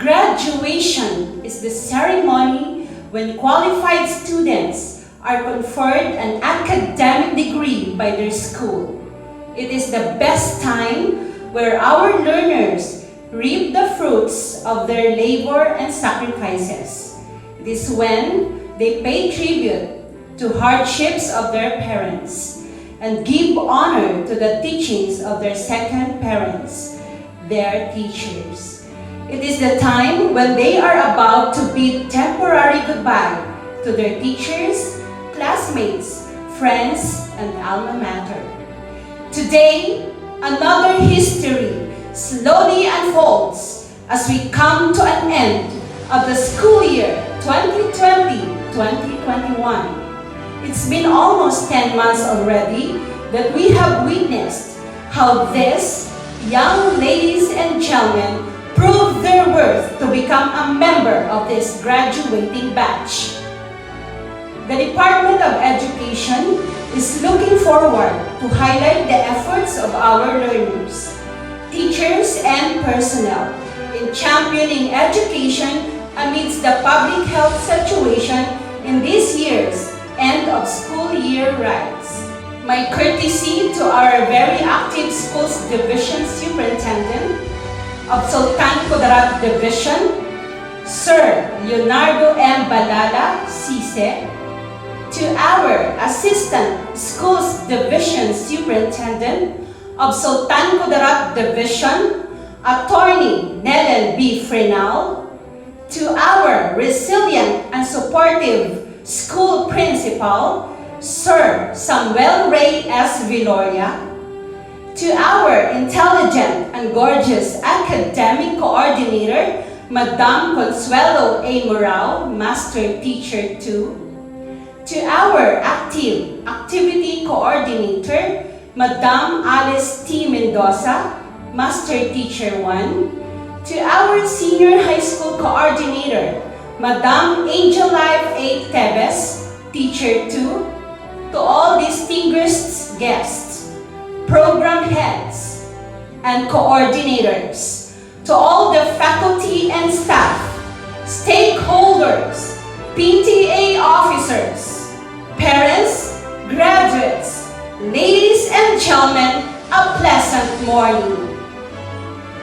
Graduation is the ceremony when qualified students are conferred an academic degree by their school. It is the best time where our learners reap the fruits of their labor and sacrifices. It is when they pay tribute to hardships of their parents and give honor to the teachings of their second parents, their teachers. It is the time when they are about to bid temporary goodbye to their teachers, classmates, friends, and alma mater. Today, another history slowly unfolds as we come to an end of the school year 2020-2021. It's been almost 10 months already that we have witnessed how these young ladies and gentlemen proved their worth to become a member of this graduating batch. The Department of Education is looking forward to highlight the efforts of our learners, teachers, and personnel in championing education amidst the public health situation in this year's end of school year rites. My courtesy to our very active Schools Division Superintendent of Sultan Kudarat Division, Sir Leonardo M. Balala, CISE, to our Assistant Schools Division Superintendent of Sultan Kudarat Division, Attorney Nelen B. Frenal, to our resilient and supportive School Principal, Sir Samuel Ray S. Viloria, to our intelligent and gorgeous academic coordinator, Madam Consuelo A. Morao, Master Teacher 2, to our active activity coordinator, Madam Alice T. Mendoza, Master Teacher 1, to our senior high school coordinator, Madam Angel Life A. Tebes, Teacher 2, to all distinguished guests, program heads, and coordinators, to all the faculty and staff, stakeholders, PTA officers, parents, graduates, ladies and gentlemen, a pleasant morning.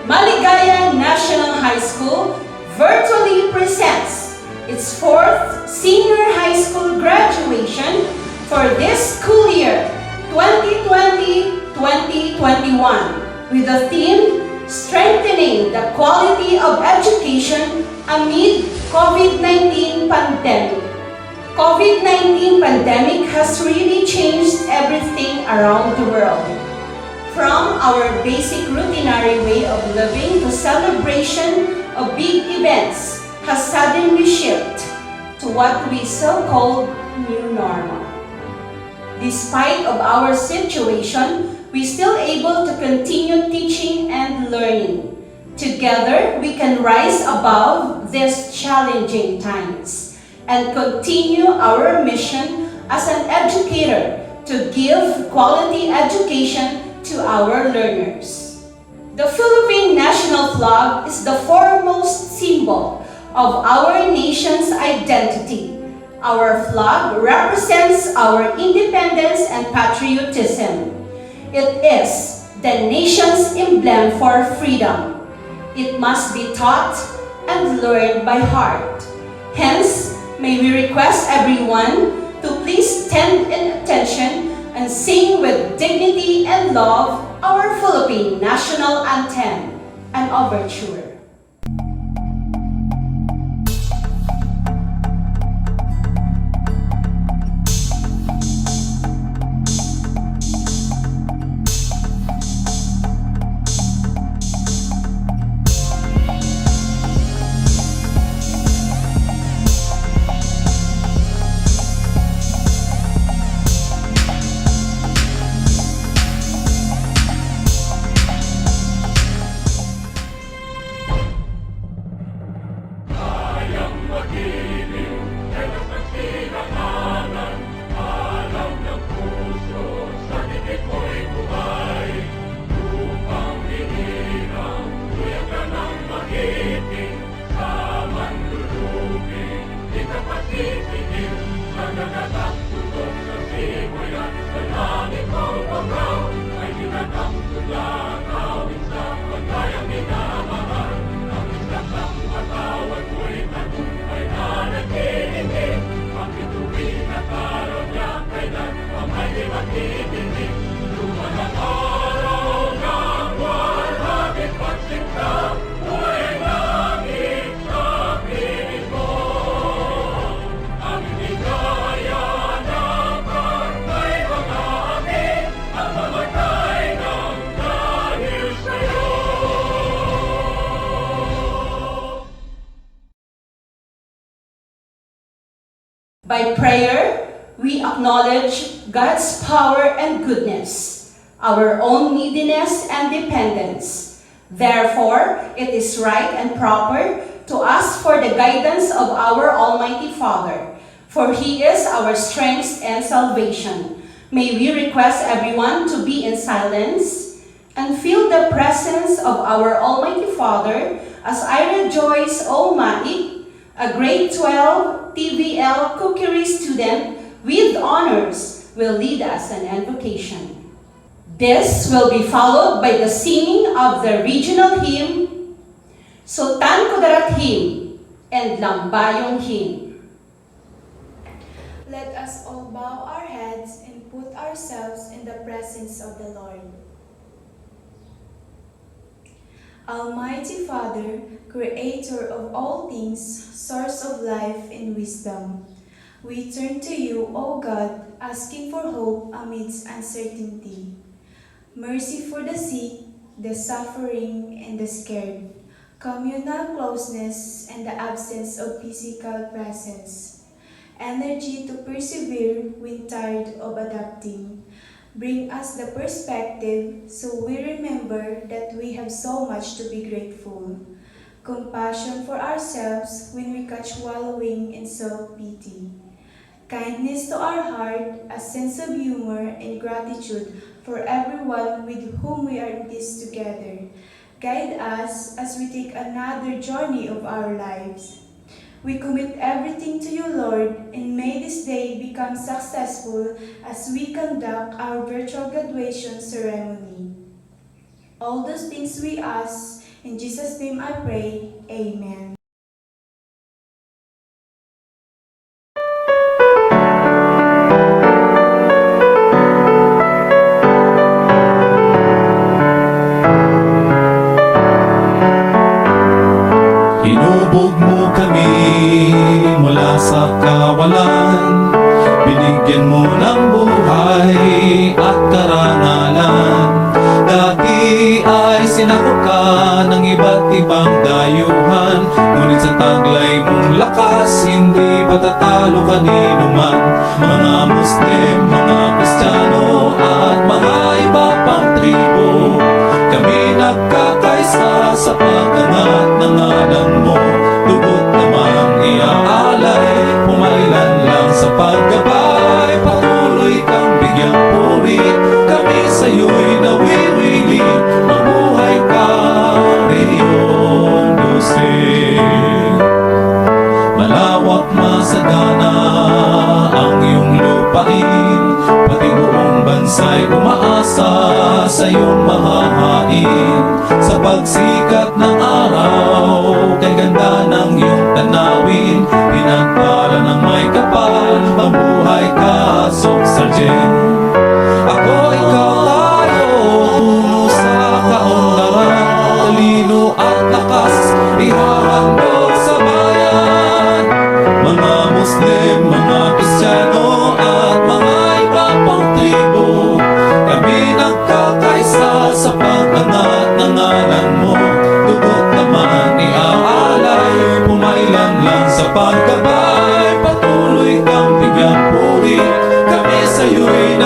Maligaya National High School virtually presents its 4th senior high school graduation for this school year 2020-2021 with the theme Strengthening the Quality of Education Amid COVID-19 Pandemic. COVID-19 pandemic has really changed everything around the world. From our basic routinary way of living to celebration of big events has suddenly shifted to what we so-called new normal. Despite of our situation, we still able to continue teaching and learning. Together, we can rise above these challenging times and continue our mission as an educator to give quality education to our learners. The Philippine national flag is the foremost symbol of our nation's identity. Our flag represents our independence and patriotism. It is the nation's emblem for freedom. It must be taught and learned by heart. Hence, may we request everyone to please stand in attention and sing with dignity and love our Philippine national anthem, an overture. By prayer, we acknowledge God's power and goodness, our own neediness and dependence. Therefore, it is right and proper to ask for the guidance of our Almighty Father, for He is our strength and salvation. May we request everyone to be in silence and feel the presence of our Almighty Father as I rejoice, O Maik, a grade 12 TVL Cookery student with honors, will lead us an invocation. This will be followed by the singing of the regional hymn, Sultan Kudarat Hymn and Lambayong Hymn. Let us all bow our heads and put ourselves in the presence of the Lord. Almighty Father, Creator of all things, source of life and wisdom, we turn to you, O God, asking for hope amidst uncertainty. Mercy for the sick, the suffering, and the scared, communal closeness and the absence of physical presence, energy to persevere when tired of adapting. Bring us the perspective so we remember that we have so much to be grateful. Compassion for ourselves when we catch wallowing in self-pity. Kindness to our heart, a sense of humor and gratitude for everyone with whom we are in this together. Guide us as we take another journey of our lives. We commit everything to you, Lord, and may this day become successful as we conduct our virtual graduation ceremony. All those things we ask, in Jesus' name I pray, Amen. Hinubog mo kami mula sa kawalan, binigyan mo ng buhay at karangalan. Dati ay sinakop ka ng iba't ibang dayuhan, ngunit sa taglay mong lakas, hindi patatalo kanino man. Mga Muslim, mga Kristiyano at mga iba pang tribo, kami nagkakaisa sa pag-angat ng ngalan mo. Lubot namang iaalay, pumailan lang sa paggabay, patuloy kang bigyang puri. Kami sa'yo'y nawirili, mabuhay ka, Rehiyon Dulce. Malawak masagana ang iyong lupain, pati buong bansa'y umaasa sa iyong mahahain. Sa pagsikat ng araw, kay ganda ng iyong tanawin, pinagpala ng may kapal, mabuhay ka, Sok Sargent. Ako, ikaw, tayo, puno sa kaunlaran, talino at lakas, ihahandog sa bayan. Mga Muslim, mga Kristiyano at mga iba pang tribo, kami nagkakaisa sa pag-angat ng ngalan mo. Dugot naman iaalay, pumailan lang sa paggabay, patuloy kang bigyang puri. Kami sa'yo'y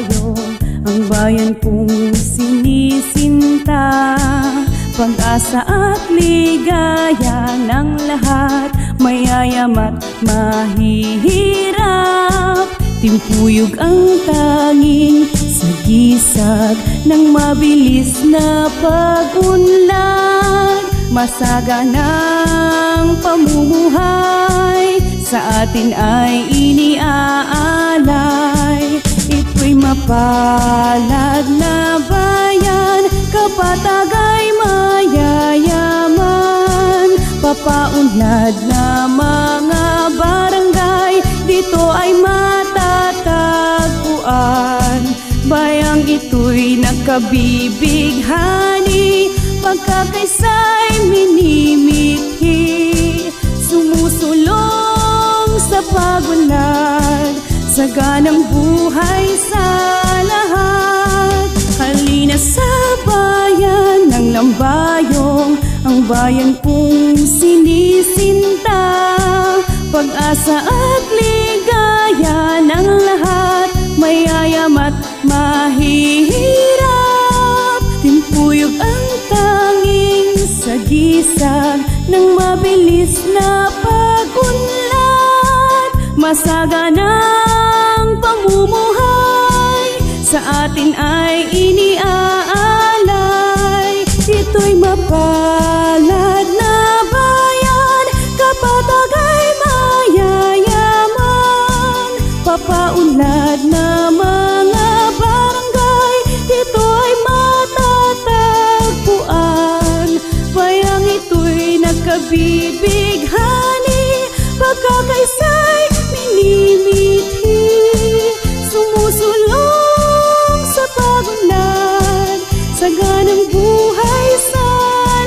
bayong, ang bayan kong sinisinta. Pag-asa at ligaya ng lahat, mayayama't mahihirap. Timpuyog ang tanging sagisag ng mabilis na pag-unlad. Masaganang pamumuhay sa atin ay iniaalay. Ito'y mapalad na bayan, kapatag ay mayayaman. Papaunlad na mga barangay, dito ay matatagpuan. Bayang ito'y nakabibighani, pagkakaisa'y minimithi. Sumusulong sa pagunlad, saganang buhay sa lahat. Halina sa bayan ng Lambayong, ang bayan kong sinisinta. Pag-asa at ligaya ng lahat, mayayama't mahihirap. Timpuyog ang tanging sagisag ng mabilis na pag-unlad. Masaganang pamumuhay sa atin ay iniaalay. Ito'y mapalad na bayan, kapatag ay mayayaman. Papaunlad na mga barangay, dito ay matatagpuan. Bayang ito'y nagkabibighani, pagkakaisa'y minimithi. Sumusulong sa pagunlad, saganang buhay sa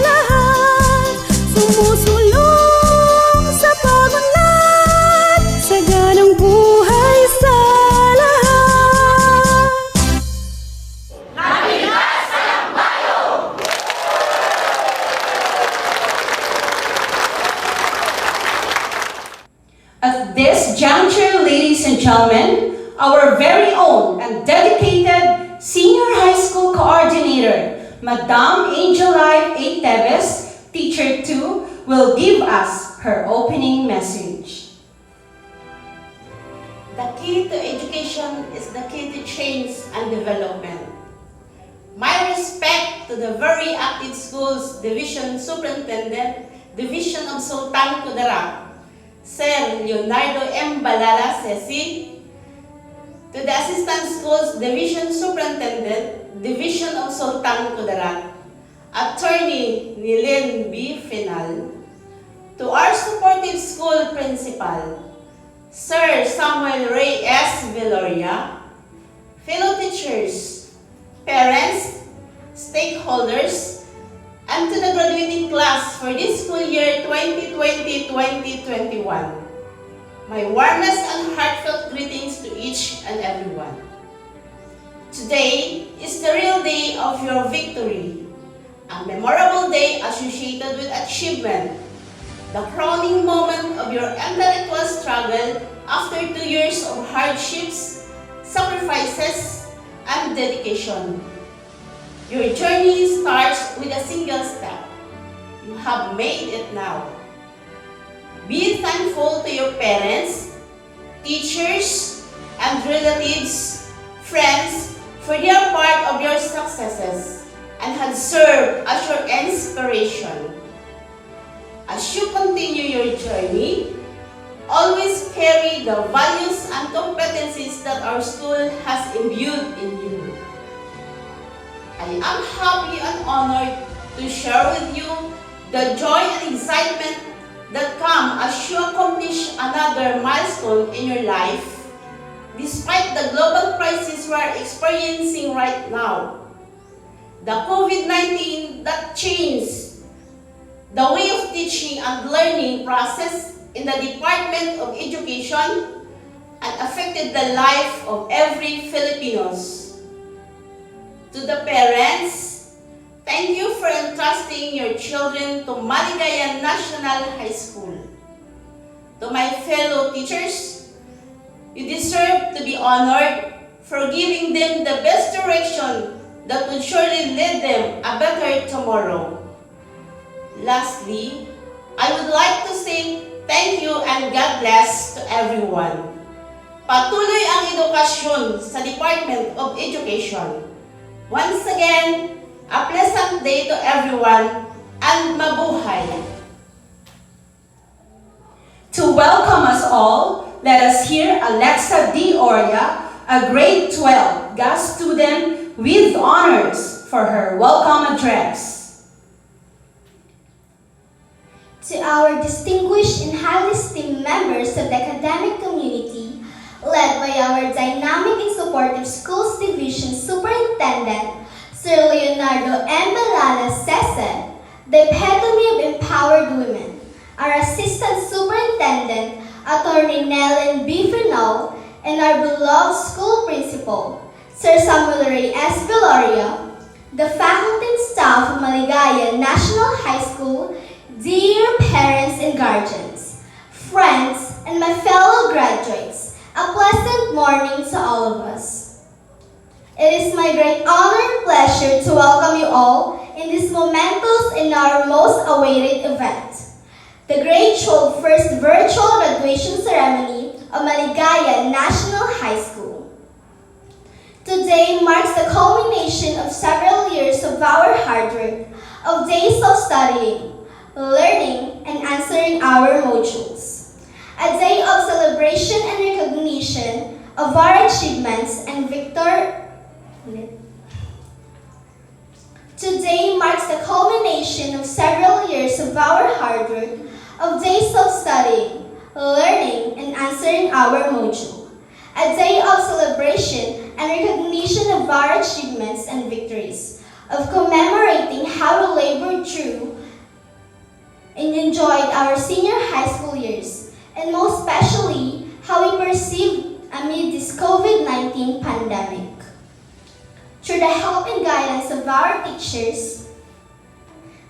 lahat. Sumusulong sa pagunlad, saganang buhay sa lahat. At this juncture, ladies and gentlemen, our very own and dedicated Senior High School Coordinator, Madam Angelite A. Teves, Teacher 2, will give us her opening message. The key to education is the key to change and development. My respect to the very active schools Division Superintendent, Division of Sultan Kudarat, Sir Leonardo M. Balala, Sesi. To the Assistant Schools Division Superintendent, Division of Sultan Kudarat, Attorney Nilen B. Final. To our supportive school principal, Sir Samuel Ray S. Viloria, fellow teachers, parents, stakeholders, and to the graduating class for this school year 2020-2021. My warmest and heartfelt greetings to each and everyone. Today is the real day of your victory, a memorable day associated with achievement, the crowning moment of your intellectual struggle after 2 years of hardships, sacrifices, and dedication. Your journey starts with a single step. You have made it now. Be thankful to your parents, teachers, and relatives, friends, for their part of your successes and have served as your inspiration. As you continue your journey, always carry the values and competencies that our school has imbued in you. I am happy and honored to share with you the joy and excitement that come as you accomplish another milestone in your life, despite the global crisis we are experiencing right now. The COVID-19 that changed the way of teaching and learning process in the Department of Education and affected the life of every Filipinos. To the parents, thank you for entrusting your children to Maligayan National High School. To my fellow teachers, you deserve to be honored for giving them the best direction that will surely lead them a better tomorrow. Lastly, I would like to say thank you and God bless to everyone. Patuloy ang edukasyon sa Department of Education. Once again, a pleasant day to everyone and mabuhay! To welcome us all, let us hear Alexa D. Oria, a grade 12 GAS student with honors, for her welcome address. To our distinguished and highly esteemed members of the academic community, led by our dynamic and supportive Schools Division Superintendent, Sir Leonardo M. Balanas Cesar, the epitome of empowered women, our Assistant Superintendent, Attorney Nellen B. Frenol, and our beloved school principal, Sir Samuel Ray S. Veloria, the faculty and staff of Maligaya National High School, dear parents and guardians, friends, and my fellow graduates, a pleasant morning to all of us. It is my great honor and pleasure to welcome you all in this momentous and our most awaited event, the Grade 12 First Virtual Graduation Ceremony of Maligaya National High School. Today marks the culmination of several years of our hard work, of days of studying, learning, and answering our modules. A day of celebration and recognition of our achievements and Today marks the culmination of several years of our hard work, of days of studying, learning, and answering our module. A day of celebration and recognition of our achievements and victories, of commemorating how we labored through and enjoyed our senior high school years, and most especially how we perceived amid this COVID-19 pandemic. Through the help and guidance of our teachers,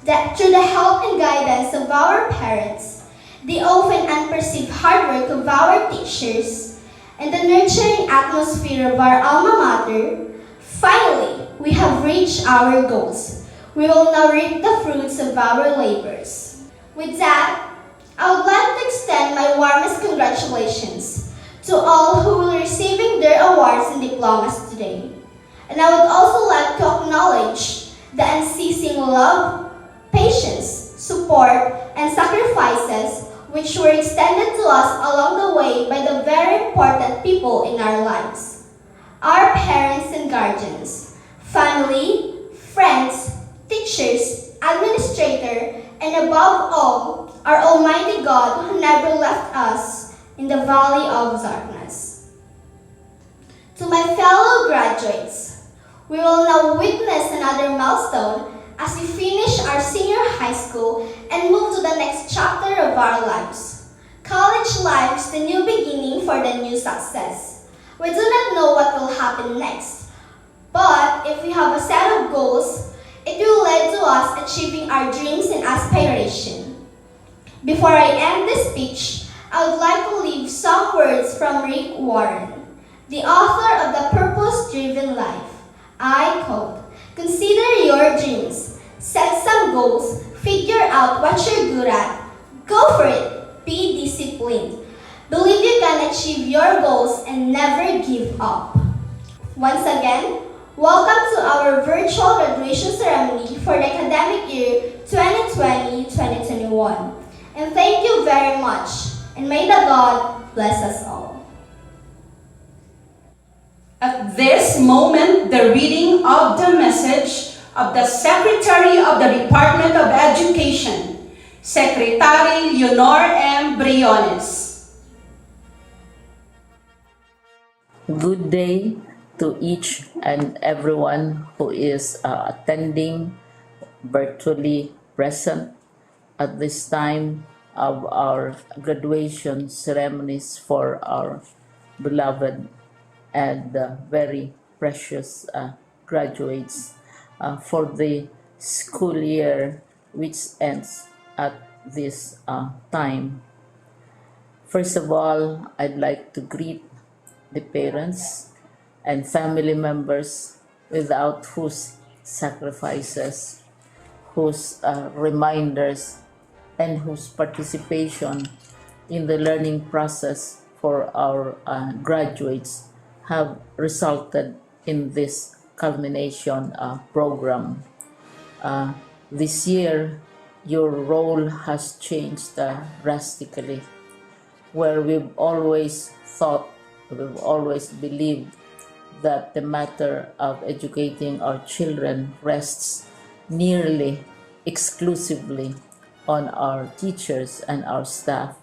through the help and guidance of our parents, the often unperceived hard work of our teachers, and the nurturing atmosphere of our alma mater, finally, we have reached our goals. We will now reap the fruits of our labors. With that, I would like to extend my warmest congratulations to all who will be receiving their awards and diplomas today. And I would also like to acknowledge the unceasing love, patience, support, and sacrifices which were extended to us along the way by the very important people in our lives. Our parents and guardians, family, friends, teachers, administrator, and above all, our Almighty God who never left us in the valley of darkness. To my fellow graduates, we will now witness another milestone as we finish our senior high school and move to the next chapter of our lives. College life is the new beginning for the new success. We do not know what will happen next, but if we have a set of goals, it will lead to us achieving our dreams and aspirations. Before I end this speech, I would like to leave some words from Rick Warren, the author of The Purpose-Driven Life. I quote, "Consider your dreams, set some goals, figure out what you're good at, go for it, be disciplined. Believe you can achieve your goals and never give up." Once again, welcome to our virtual graduation ceremony for the academic year 2020-2021. And thank you very much, and may the God bless us all. At this moment, the reading of the message of the Secretary of the Department of Education, Secretary Leonor M. Briones. Good day to each and everyone who is attending virtually present at this time of our graduation ceremonies for our beloved and very precious graduates for the school year which ends at this time. First of all, I'd like to greet the parents, and family members without whose sacrifices, whose reminders, and whose participation in the learning process for our graduates have resulted in this culmination program. This year, your role has changed drastically, where we've always thought, we've always believed that the matter of educating our children rests nearly exclusively on our teachers and our staff.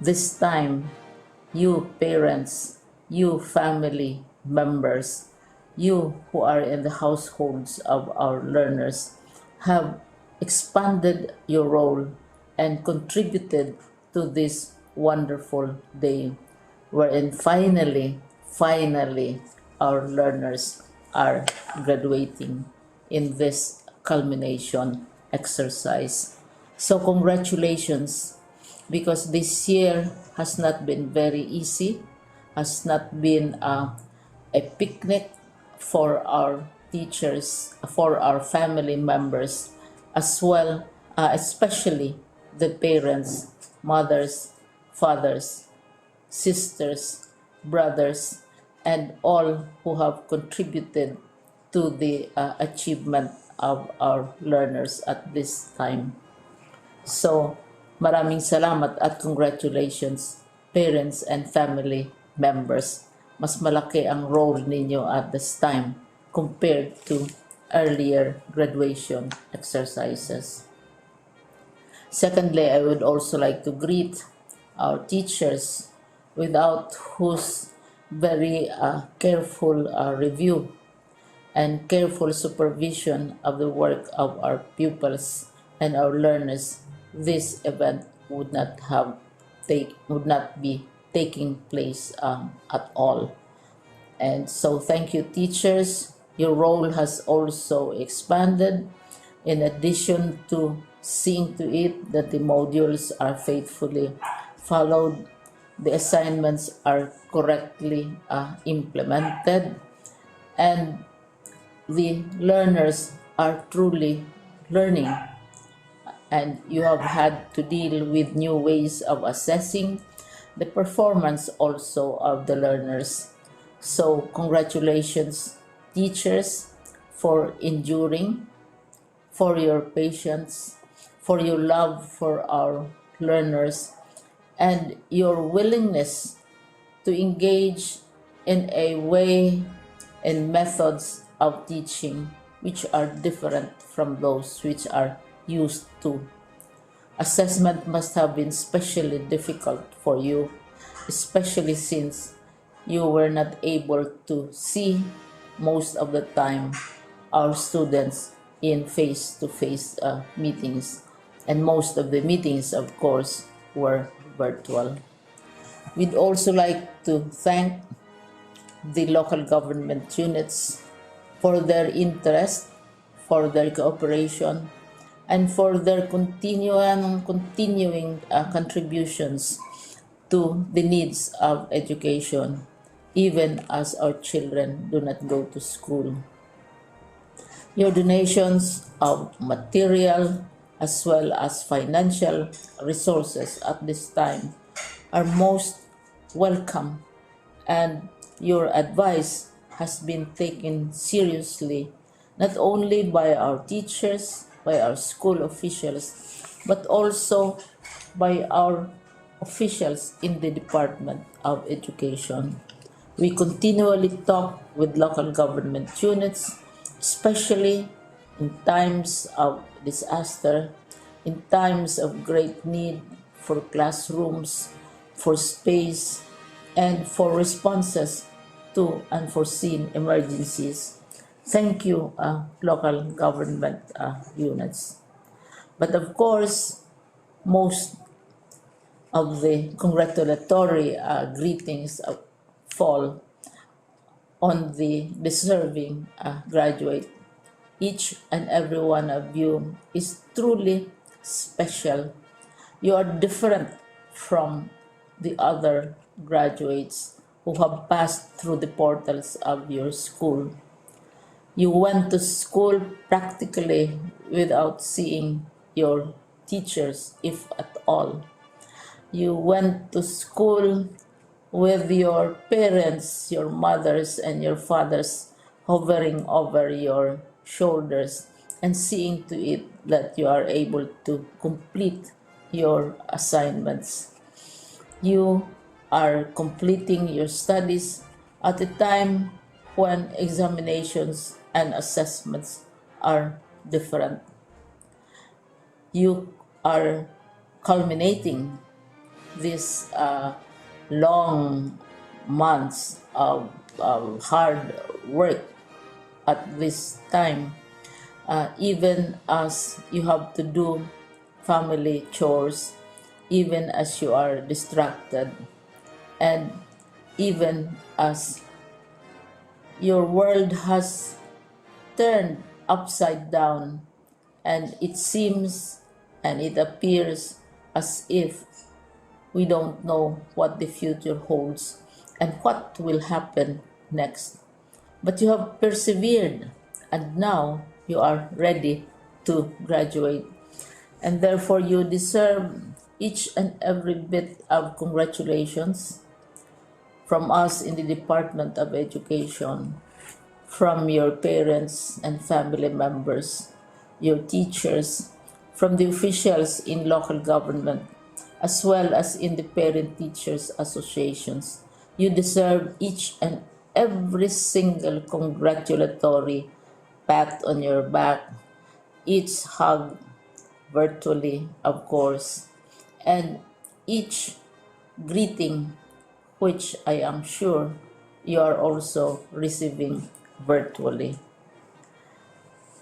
This time, you parents, you family members, you who are in the households of our learners have expanded your role and contributed to this wonderful day wherein finally our learners are graduating in this culmination exercise. So congratulations, because this year has not been very easy, has not been a picnic for our teachers, for our family members, as well, especially the parents, mothers, fathers, sisters, brothers, and all who have contributed to the achievement of our learners at this time. So, maraming salamat at congratulations, parents and family members. Mas malaki ang role ninyo at this time compared to earlier graduation exercises. Secondly, I would also like to greet our teachers, without whose very careful review and careful supervision of the work of our pupils and our learners, this event would not be taking place at all. And so thank you, teachers. Your role has also expanded, in addition to seeing to it that the modules are faithfully followed, the assignments are correctly implemented, and the learners are truly learning. And you have had to deal with new ways of assessing the performance also of the learners. So congratulations, teachers, for enduring, for your patience, for your love for our learners, and your willingness to engage in a way and methods of teaching which are different from those which are used to. Assessment must have been especially difficult for you, especially since you were not able to see most of the time our students in face-to-face meetings, and most of the meetings, of course, were virtual. We'd also like to thank the local government units for their interest, for their cooperation, and for their continuing contributions to the needs of education, even as our children do not go to school. Your donations of material as well as financial resources at this time are most welcome, and your advice has been taken seriously not only by our teachers, by our school officials, but also by our officials in the Department of Education. We continually talk with local government units, especially in times of disaster, in times of great need for classrooms, for space, and for responses to unforeseen emergencies. Thank you, local government units. But of course, most of the congratulatory greetings fall on the deserving graduate. Each and every one of you is truly special. You are different from the other graduates who have passed through the portals of your school. You went to school practically without seeing your teachers, if at all. You went to school with your parents, your mothers, and your fathers hovering over your shoulders and seeing to it that you are able to complete your assignments. You are completing your studies at a time when examinations and assessments are different. You are culminating these long months of hard work at this time, even as you have to do family chores, even as you are distracted, and even as your world has turned upside down, and it seems and it appears as if we don't know what the future holds and what will happen next. But you have persevered, and now you are ready to graduate. And therefore, you deserve each and every bit of congratulations from us in the Department of Education, from your parents and family members, your teachers, from the officials in local government, as well as in the Parent Teachers Associations. You deserve each and every single congratulatory pat on your back, each hug, virtually, of course, and each greeting, which I am sure you are also receiving virtually.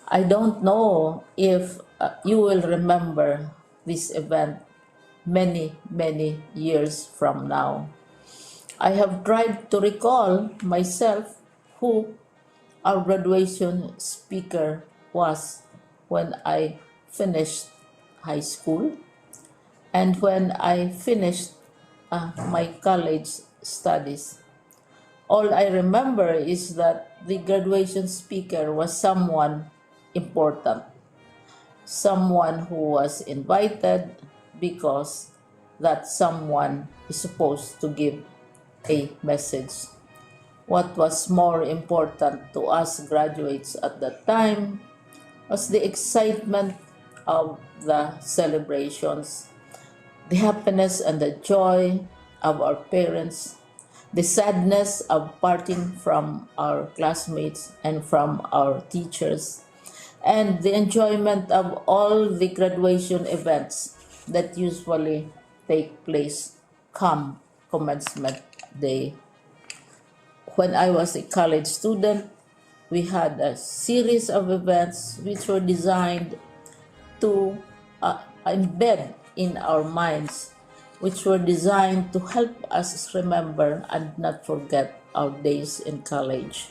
I don't know if you will remember this event many, many years from now. I have tried to recall myself who our graduation speaker was when I finished high school and when I finished my college studies. All I remember is that the graduation speaker was someone important, someone who was invited because that someone is supposed to give a message. What was more important to us graduates at that time was the excitement of the celebrations, the happiness and the joy of our parents, the sadness of parting from our classmates and from our teachers, and the enjoyment of all the graduation events that usually take place come commencement day. When I was a college student, we had a series of events which were designed to embed in our minds, which were designed to help us remember and not forget our days in college.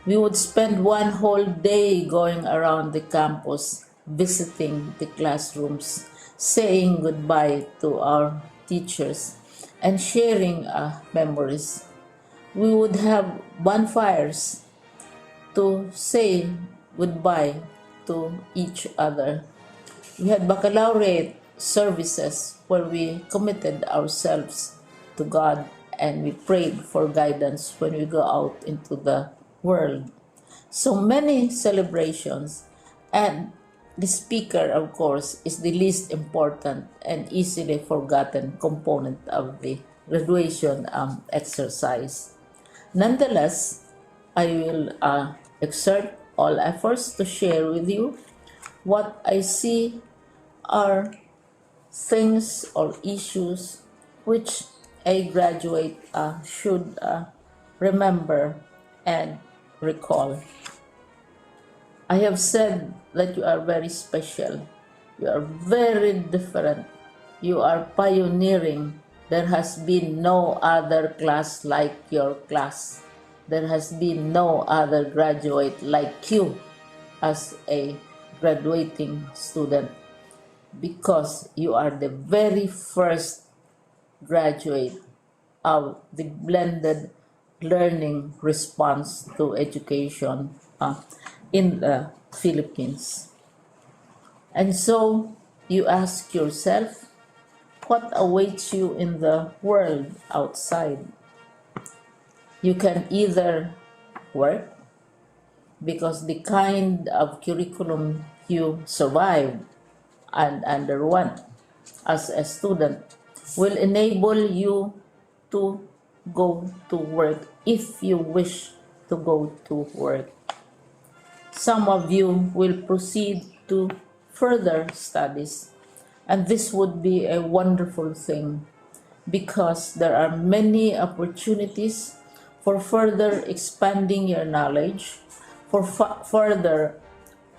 We would spend one whole day going around the campus, visiting the classrooms, saying goodbye to our teachers, and sharing memories. We would have bonfires to say goodbye to each other. We had baccalaureate services where we committed ourselves to God and we prayed for guidance when we go out into the world. So many celebrations, and the speaker, of course, is the least important and easily forgotten component of the graduation exercise. Nonetheless, I will exert all efforts to share with you what I see are things or issues which a graduate should remember and recall. I have said that you are very special. You are very different. You are pioneering. There has been no other class like your class. There has been no other graduate like you as a graduating student, because you are the very first graduate of the blended learning response to education in the Philippines. And so you ask yourself, what awaits you in the world outside? You can either work, because the kind of curriculum you survive and underwent as a student will enable you to go to work if you wish to go to work. Some of you will proceed to further studies, and this would be a wonderful thing because there are many opportunities for further expanding your knowledge, for further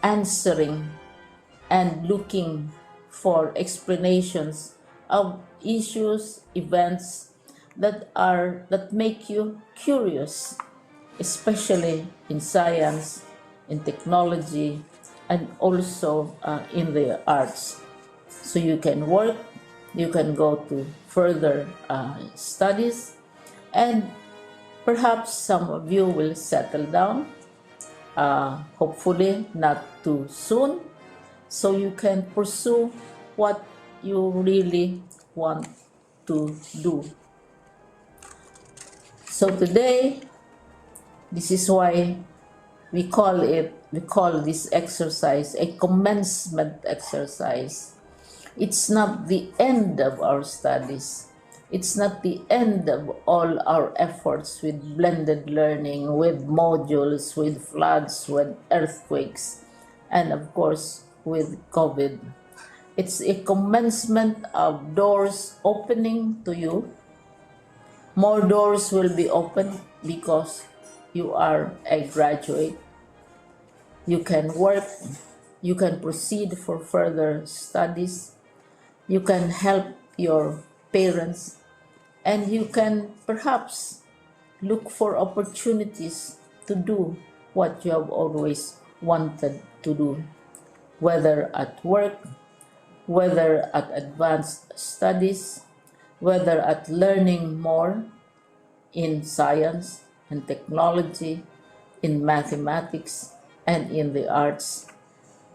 answering and looking for explanations of issues, events that make you curious, especially in science, in technology, and also in the arts. So you can work, you can go to further studies, and perhaps some of you will settle down, hopefully not too soon, so you can pursue what you really want to do. So today, this is why we call this exercise a commencement exercise. It's not the end of our studies. It's not the end of all our efforts with blended learning, with modules, with floods, with earthquakes, and of course with COVID. It's a commencement of doors opening to you. More doors will be opened because you are a graduate. You can work, you can proceed for further studies, you can help your parents, and you can perhaps look for opportunities to do what you have always wanted to do, whether at work, whether at advanced studies, whether at learning more in science and technology, in mathematics, and in the arts.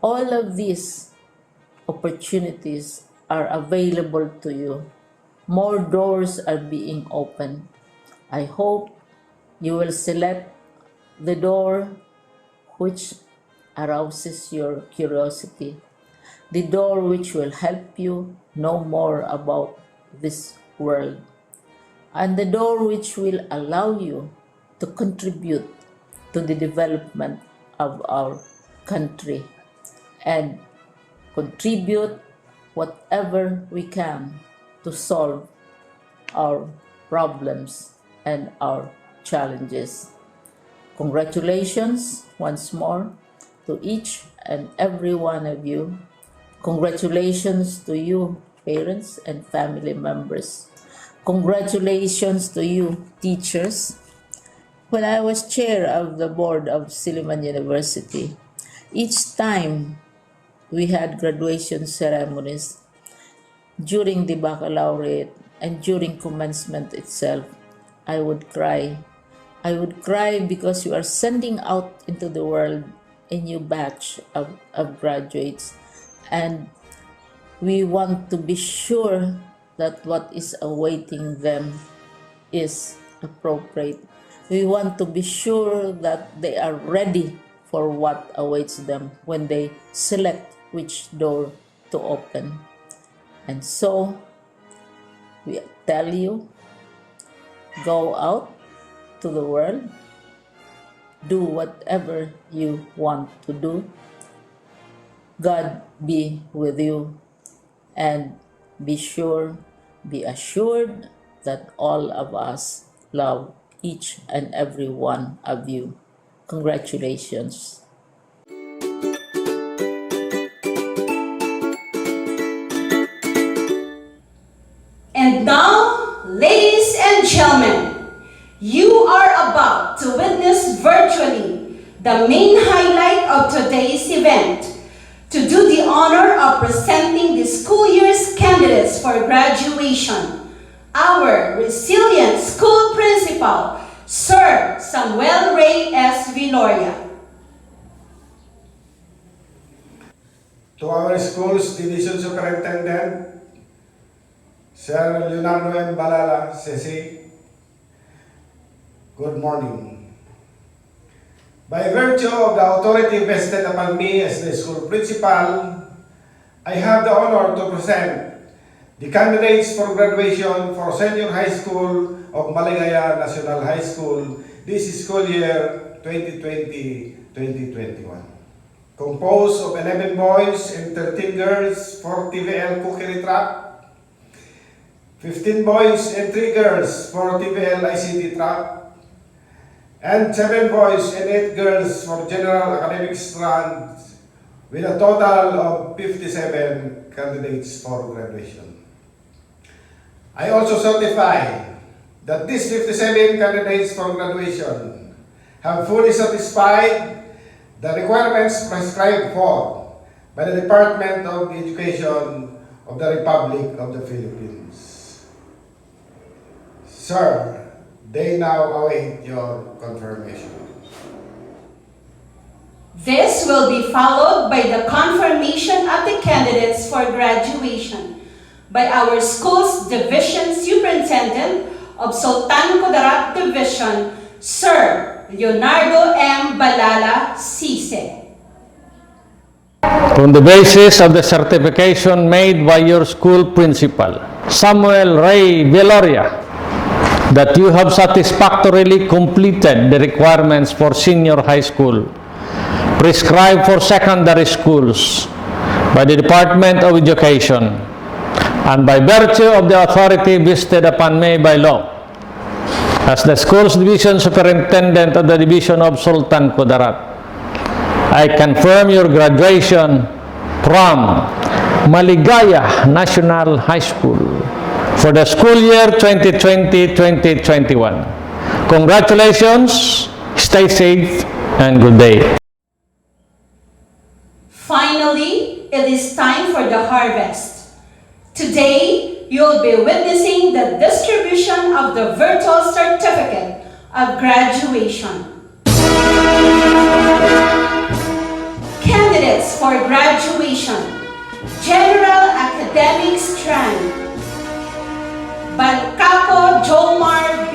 All of these opportunities are available to you. More doors are being opened. I hope you will select the door which arouses your curiosity, the door which will help you know more about this world, and the door which will allow you to contribute to the development of our country and contribute whatever we can to solve our problems and our challenges. Congratulations once more to each and every one of you. Congratulations to you, parents and family members. Congratulations to you, teachers. When I was chair of the board of Silliman University, each time we had graduation ceremonies, during the baccalaureate and during commencement itself, I would cry. I would cry because you are sending out into the world a new batch of graduates, and we want to be sure that what is awaiting them is appropriate. We want to be sure that they are ready for what awaits them when they select which door to open. And so, we tell you, go out to the world, do whatever you want to do. God be with you, and be assured that all of us love each and every one of you. Congratulations. And now, ladies and gentlemen, you are about to witness virtually the main highlight of today's event. To do the honor of presenting the school year's candidates for graduation, our resilient school principal, Sir Samuel Ray S. Viloria. To our school's division superintendent, Sir Leonardo M. Balala, CC, good morning. By virtue of the authority vested upon me as the school principal, I have the honor to present the candidates for graduation for Senior High School of Maligaya National High School this school year 2020-2021. Composed of 11 boys and 13 girls for TVL Cookery Track, 15 boys and 3 girls for TVL ICT Track, and 7 boys and 8 girls for General Academic Strand, with a total of 57 candidates for graduation. I also certify that these 57 candidates for graduation have fully satisfied the requirements prescribed for by the Department of Education of the Republic of the Philippines. Sir, they now await your confirmation. This will be followed by the confirmation of the candidates for graduation by our school's Division Superintendent of Sultan Kudarat Division, Sir Leonardo M. Balala, CC. On the basis of the certification made by your school principal, Samuel Ray Viloria, that you have satisfactorily completed the requirements for senior high school prescribed for secondary schools by the Department of Education, and by virtue of the authority vested upon me by law, as the school's division superintendent of the division of Sultan Kudarat, I confirm your graduation from Maligaya National High School for the school year 2020-2021. Congratulations, stay safe, and good day. Finally, it is time for the harvest. Today, you'll be witnessing the distribution of the virtual certificate of graduation. Candidates for graduation: General Academic Strand, Balcaco Jomar B.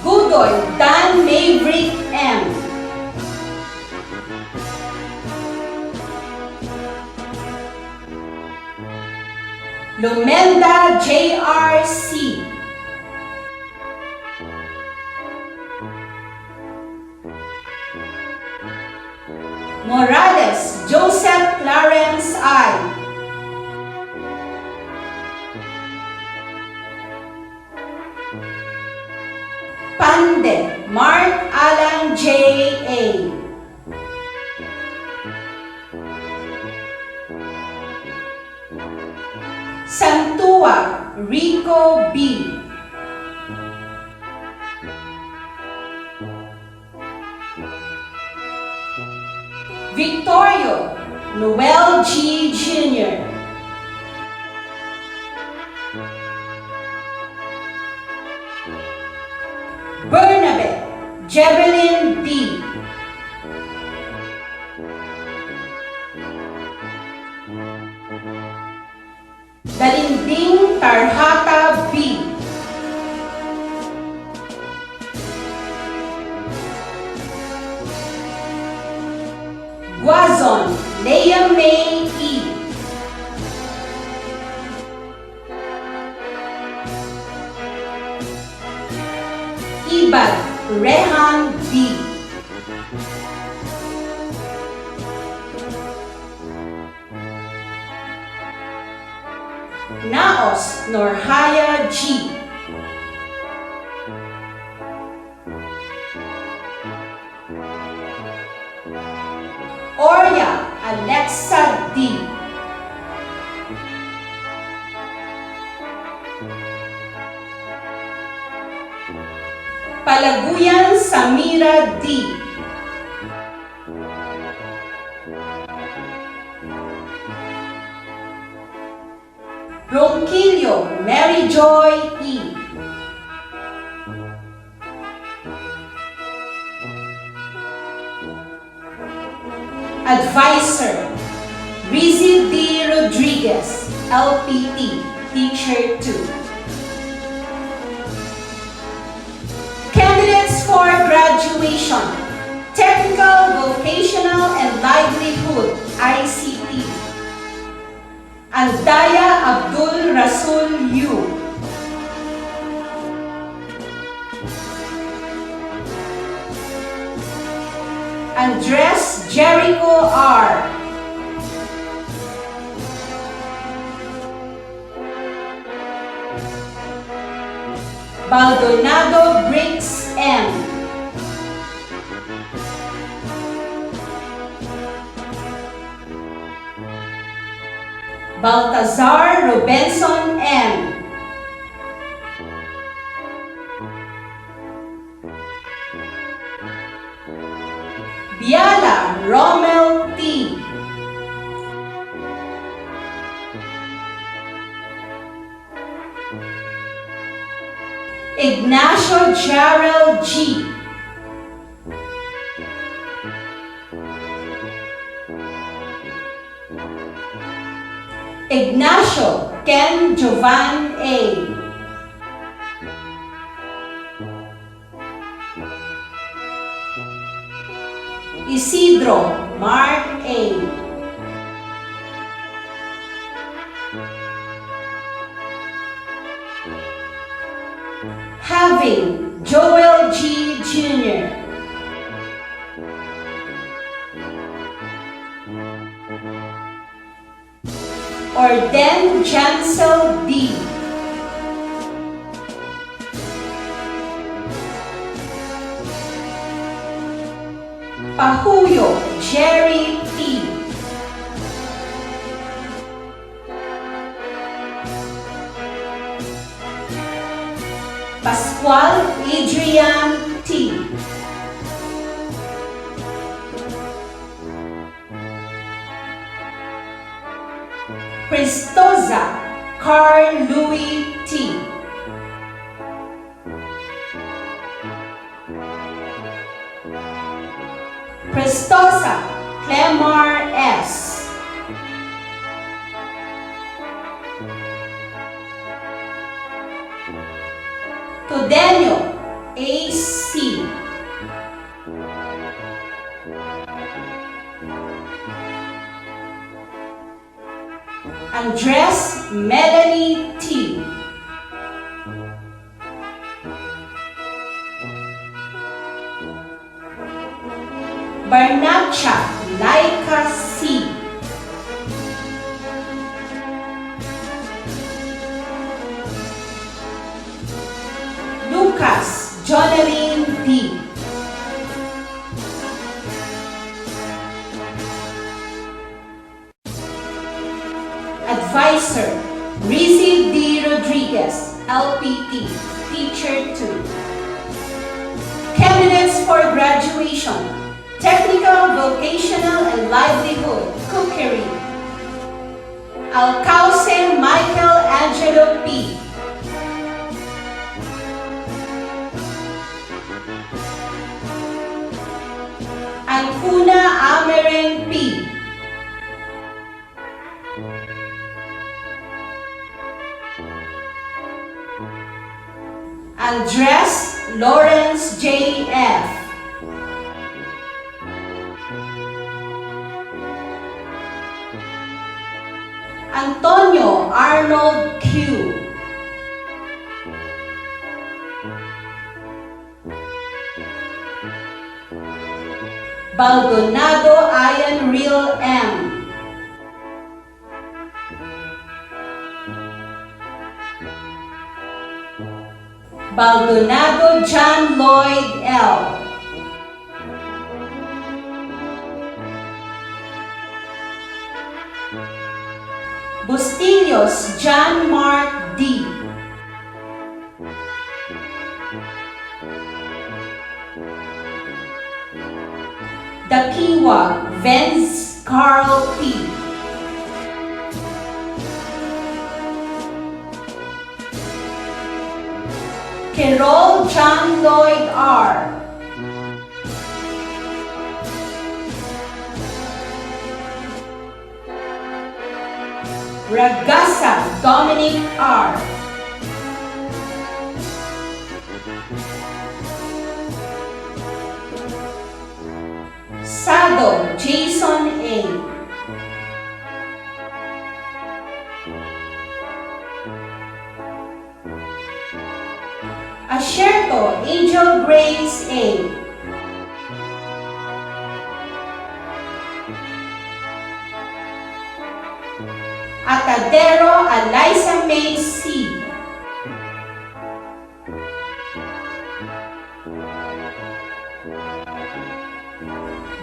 Gudoy Dan Maverick M. Lumenda JRC. Morales Joseph Clarence I. Pande Mark Alan J.A. Santua Rico B. Victorio Noel G. Jr. Bernabé Jevelyn D. Dalinding Tarhata B. Guazon Leia May E. Ibad Rehan B. Naos Norhaya G. Orya Alexa D. Palaguyan Samira D. Mary Joy E. Advisor, Rizzy D. Rodriguez, LPT, Teacher 2. Candidates for graduation, Technical, Vocational, and Livelihood, ICT. Andaya Abdul Rasul U. Andres Jericho R. Baldonado Briggs M. Baltazar Robinson M. Biala Rommel T. Ignacio Jarrell G. Ignacio Ken Jovan A. Isidro Mark A. Having Joel G. Jr. Orden Jansel D. Pahuyo Jerry P. Pascual Adrian T. Pristosa Carl Louis T. Pristosa Clemar S. Tudenio A.C. Andres Melanie T. Barnacha Laika C. Lucas Jonaline D. Advisor, Rizzy D. Rodriguez, LPT, Teacher 2. Candidates for graduation, Technical, Vocational, and Livelihood, Cookery. Alcauce Michael Angelo P. Ancuna Ameren P. Andres Lawrence J.F. Antonio Arnold Q. Baldonado Ian Real M. Baldonado John Lloyd L. Bustillos John Mark D. Dakiwa Vince Carl P. Kirol John Lloyd R. Ragasa Dominic R. Sado Jason A. Asherto Angel Grace A. Atadero Eliza May C.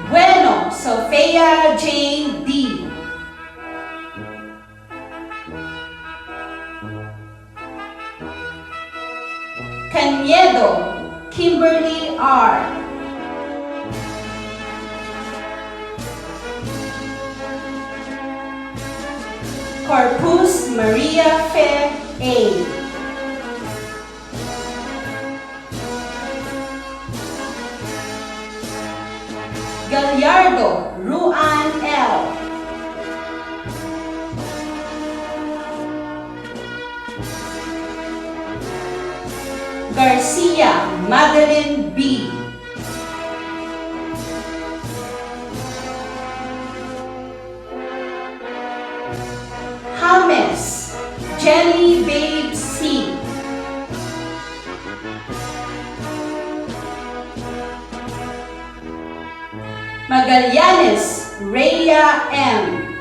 Bueno Sofia Jane D. Caniedo Kimberly R. Corpus Maria Fe A. Gallardo Ruan L. Garcia Madeline B. James Jenny Babe C. Magallanes Rhea M.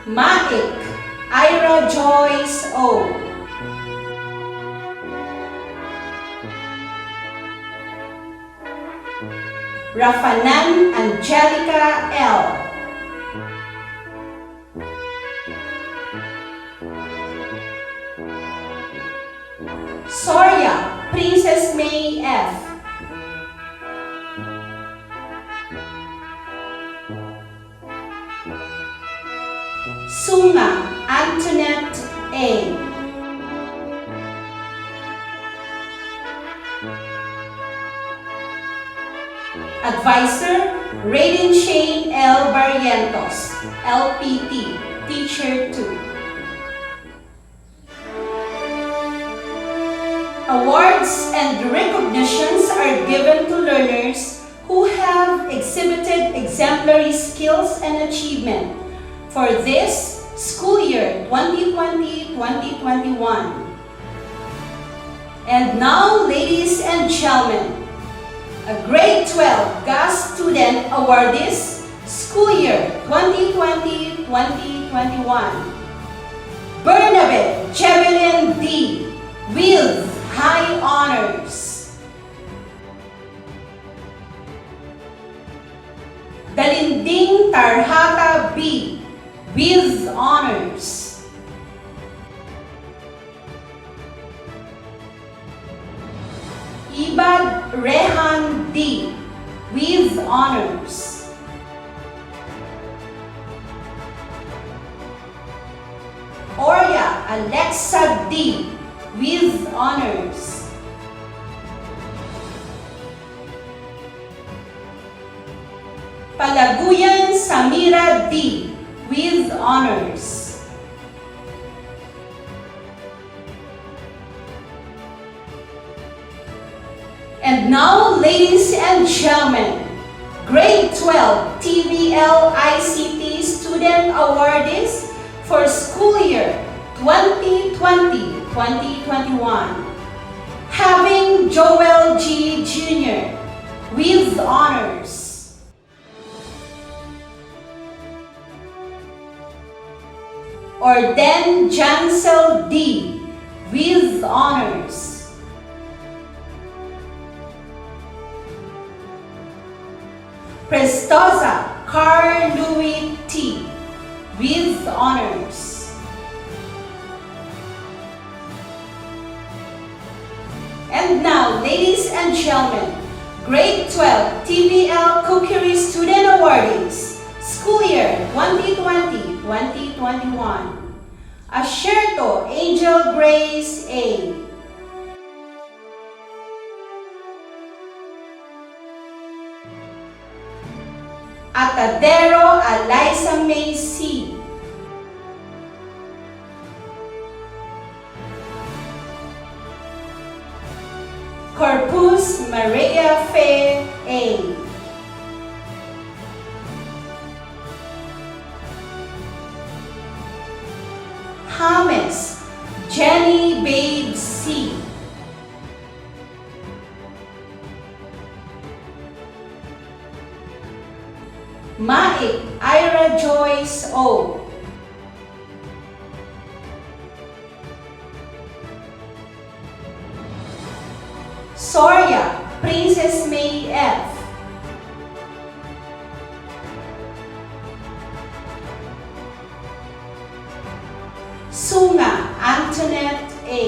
Maik Ira Joyce O. Rafanan Angelica L. Soria Princess May F. Sunga Antoinette A. Advisor Raiden Shane L. Barrientos, LPT, Teacher 2. Awards and recognitions are given to learners who have exhibited exemplary skills and achievement for this school year 2020-2021. And now, ladies and gentlemen, a grade 12 GAS student awardees, school year 2020-2021. Bernabet Jevelyn D. with high honors. Dalinding Tarhata B. with honors. Ibad Rehan D. with honors. Oria Alexa D. with honors. Palaguyan Samira D. with honors. And now, ladies and gentlemen, Grade 12 TVL ICT Student Awardees for school year 2020-2021. Having Joel G. Jr. with honors. Orden Jansel D. with honors. Prestosa Carl Louis T. with honors. And now, ladies and gentlemen, Grade 12 TVL Cookery Student Awardees, School year 2020-2021. Asherto Angel Grace A. Atadero Eliza May C. Corpus Maria Fe A. James Jenny Babe C. Maik Ira Joyce O. Soria Princess May F. Sunga Antoinette A.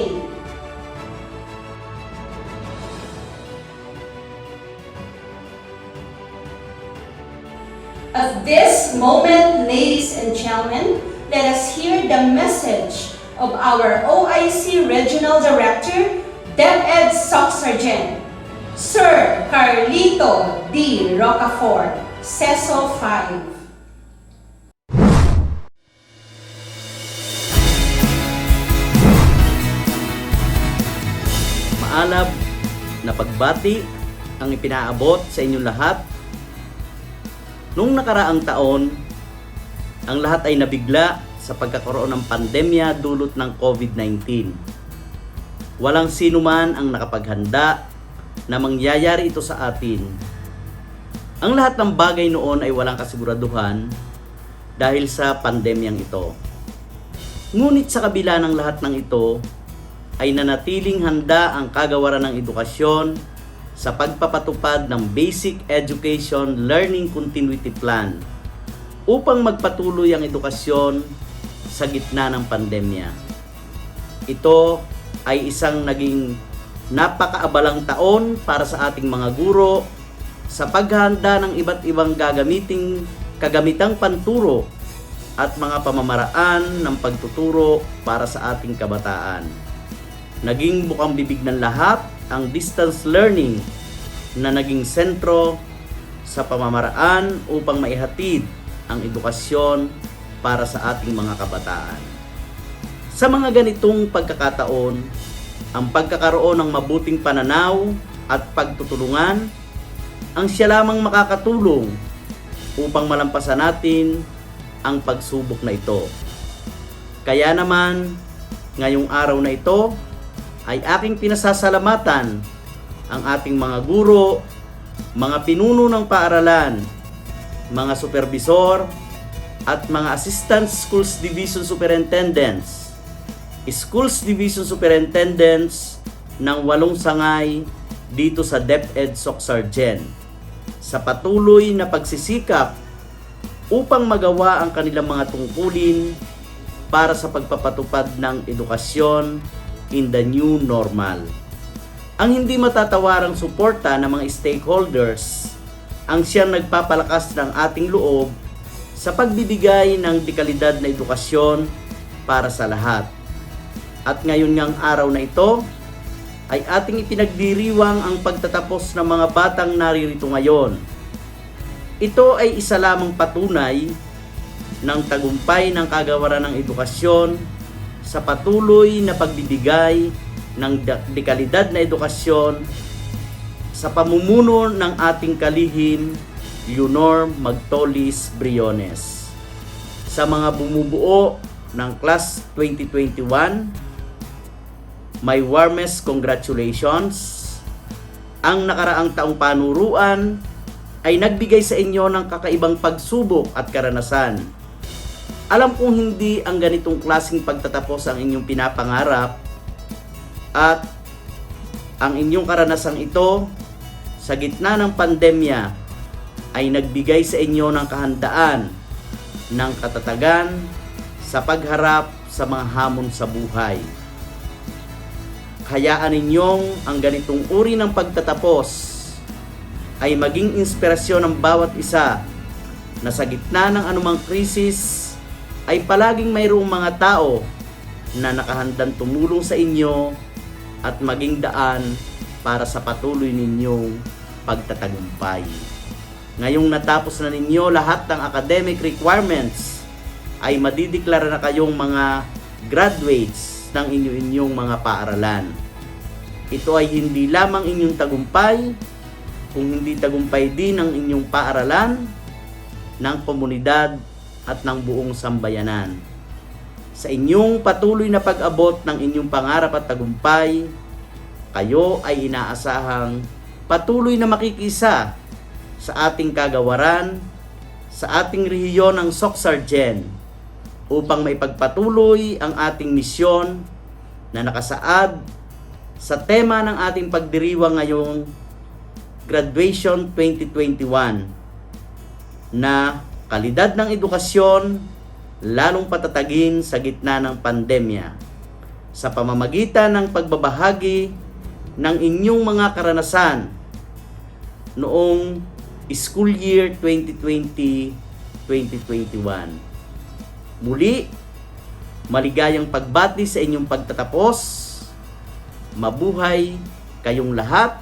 At this moment, ladies and gentlemen, let us hear the message of our OIC Regional Director, DepEd SOC Sergeant, Sir Carlito D. Rocafort, CESO 5. Maalab na pagbati ang ipinaabot sa inyong lahat. Nung nakaraang taon, ang lahat ay nabigla sa pagkakaroon ng pandemya dulot ng COVID-19. Walang sino man ang nakapaghanda na mangyayari ito sa atin. Ang lahat ng bagay noon ay walang kasiguraduhan dahil sa pandemyang ito. Ngunit sa kabila ng lahat ng ito, ay nanatiling handa ang kagawaran ng edukasyon sa pagpapatupad ng Basic Education Learning Continuity Plan upang magpatuloy ang edukasyon sa gitna ng pandemya. Ito ay isang naging napakaabalang taon para sa ating mga guro sa paghahanda ng iba't ibang kagamitang panturo at mga pamamaraan ng pagtuturo para sa ating kabataan. Naging bukang bibig ng lahat ang distance learning na naging sentro sa pamamaraan upang maihatid ang edukasyon para sa ating mga kabataan. Sa mga ganitong pagkakataon, ang pagkakaroon ng mabuting pananaw at pagtutulungan ang siya lamang makakatulong upang malampasan natin ang pagsubok na ito. Kaya naman, ngayong araw na ito, ay aking pinasasalamatan ang ating mga guro, mga pinuno ng paaralan, mga supervisor, at mga Assistant Schools Division Superintendents, Schools Division Superintendents ng 8 sangay dito sa DepEd SOC Sergeant sa patuloy na pagsisikap upang magawa ang kanilang mga tungkulin para sa pagpapatupad ng edukasyon in the new normal. Ang hindi matatawarang suporta ng mga stakeholders ang siyang nagpapalakas ng ating loob sa pagbibigay ng dekalidad na edukasyon para sa lahat. At ngayon ngang araw na ito ay ating ipinagdiriwang ang pagtatapos ng mga batang naririto ngayon. Ito ay isa lamang patunay ng tagumpay ng kagawaran ng edukasyon sa patuloy na pagbibigay ng dekalidad na edukasyon sa pamumuno ng ating kalihim Leonor Magtolis Briones. Sa mga bumubuo ng Class 2021, my warmest congratulations. Ang nakaraang taong panuruan ay nagbigay sa inyo ng kakaibang pagsubok at karanasan. Alam kong hindi ang ganitong klaseng pagtatapos ang inyong pinapangarap at ang inyong karanasang ito sa gitna ng pandemya ay nagbigay sa inyo ng kahandaan, ng katatagan sa pagharap sa mga hamon sa buhay. Hayaan ninyong ang ganitong uri ng pagtatapos ay maging inspirasyon ng bawat isa na sa gitna ng anumang krisis ay palaging mayroong mga tao na nakahandang tumulong sa inyo at maging daan para sa patuloy ninyong pagtatagumpay. Ngayong natapos na ninyo lahat ng academic requirements, ay madideklara na kayong mga graduates ng inyong mga paaralan. Ito ay hindi lamang inyong tagumpay, kung hindi tagumpay din ng inyong paaralan, ng komunidad at ng buong sambayanan. Sa inyong patuloy na pag-abot ng inyong pangarap at tagumpay, kayo ay inaasahang patuloy na makikisa sa ating kagawaran, sa ating rehiyon ng Soc-Sargen, upang maipagpatuloy ang ating misyon na nakasaad sa tema ng ating pagdiriwang ngayong Graduation 2021 na kalidad ng edukasyon lalong patatagin sa gitna ng pandemya sa pamamagitan ng pagbabahagi ng inyong mga karanasan noong school year 2020-2021. Muli, maligayang pagbati sa inyong pagtatapos. Mabuhay kayong lahat.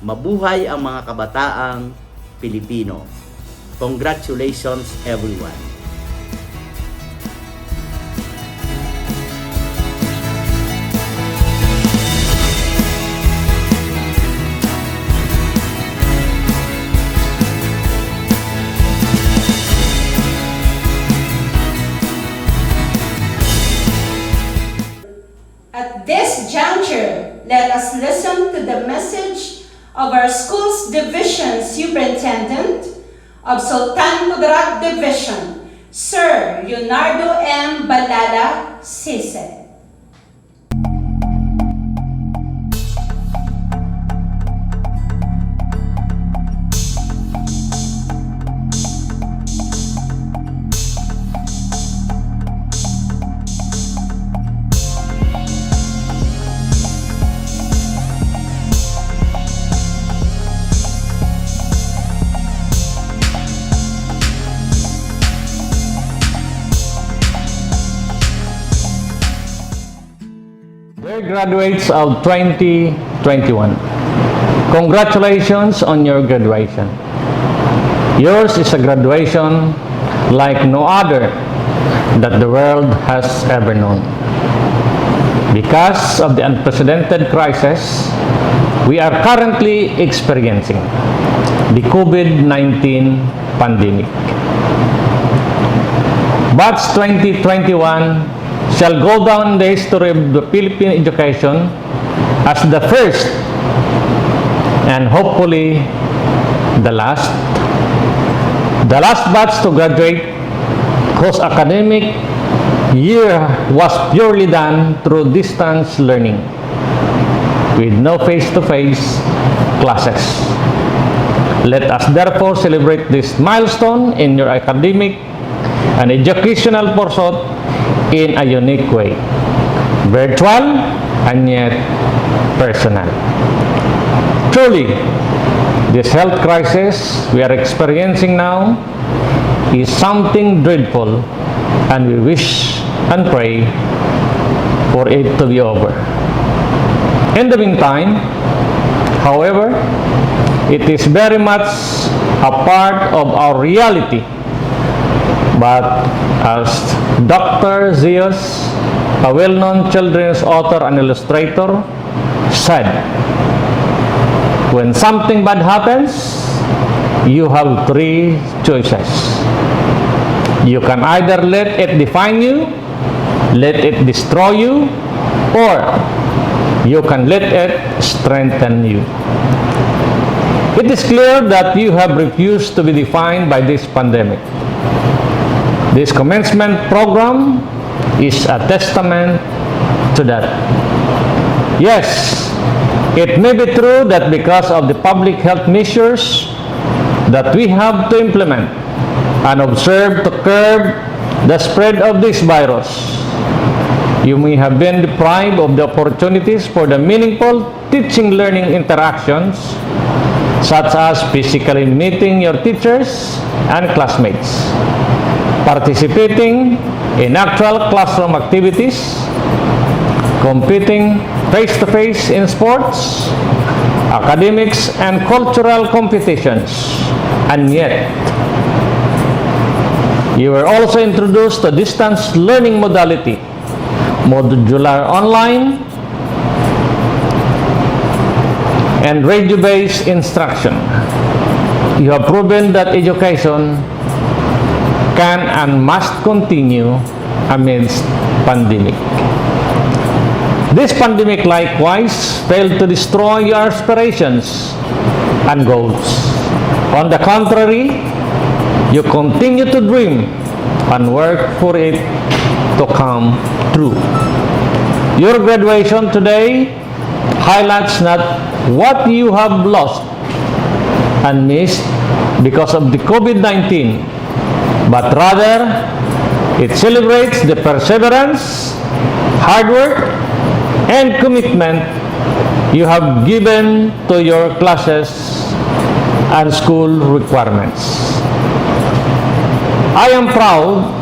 Mabuhay ang mga kabataang Pilipino. Congratulations everyone. At this juncture, let us listen to the message of our school's division superintendent of Sultan Kudarat Division, Sir Leonardo M. Balala Sise. Dear graduates of 2021, congratulations on your graduation. Yours is a graduation like no other that the world has ever known. Because of the unprecedented crisis we are currently experiencing, the COVID-19 pandemic. Batch 2021 shall go down in the history of the Philippine education as the first and hopefully the last batch to graduate whose academic year was purely done through distance learning with no face-to-face classes. Let us therefore celebrate this milestone in your academic and educational pursuit in a unique way, virtual and yet personal. Truly, this health crisis we are experiencing now is something dreadful, and we wish and pray for it to be over. In the meantime, however, it is very much a part of our reality. But as Dr. Zeus, a well-known children's author and illustrator, said, when something bad happens, you have three choices. You can either let it define you, let it destroy you, or you can let it strengthen you. It is clear that you have refused to be defined by this pandemic. This commencement program is a testament to that. Yes, it may be true that because of the public health measures that we have to implement and observe to curb the spread of this virus, you may have been deprived of the opportunities for the meaningful teaching-learning interactions such as physically meeting your teachers and classmates, participating in actual classroom activities, competing face-to-face in sports, academics, and cultural competitions. And yet, you were also introduced to distance learning modality, modular online, and radio-based instruction. You have proven that education can and must continue amidst pandemic. This pandemic likewise failed to destroy your aspirations and goals. On the contrary, you continue to dream and work for it to come true. Your graduation today highlights not what you have lost and missed because of the COVID-19, but rather it celebrates the perseverance, hard work, and commitment you have given to your classes and school requirements. I am proud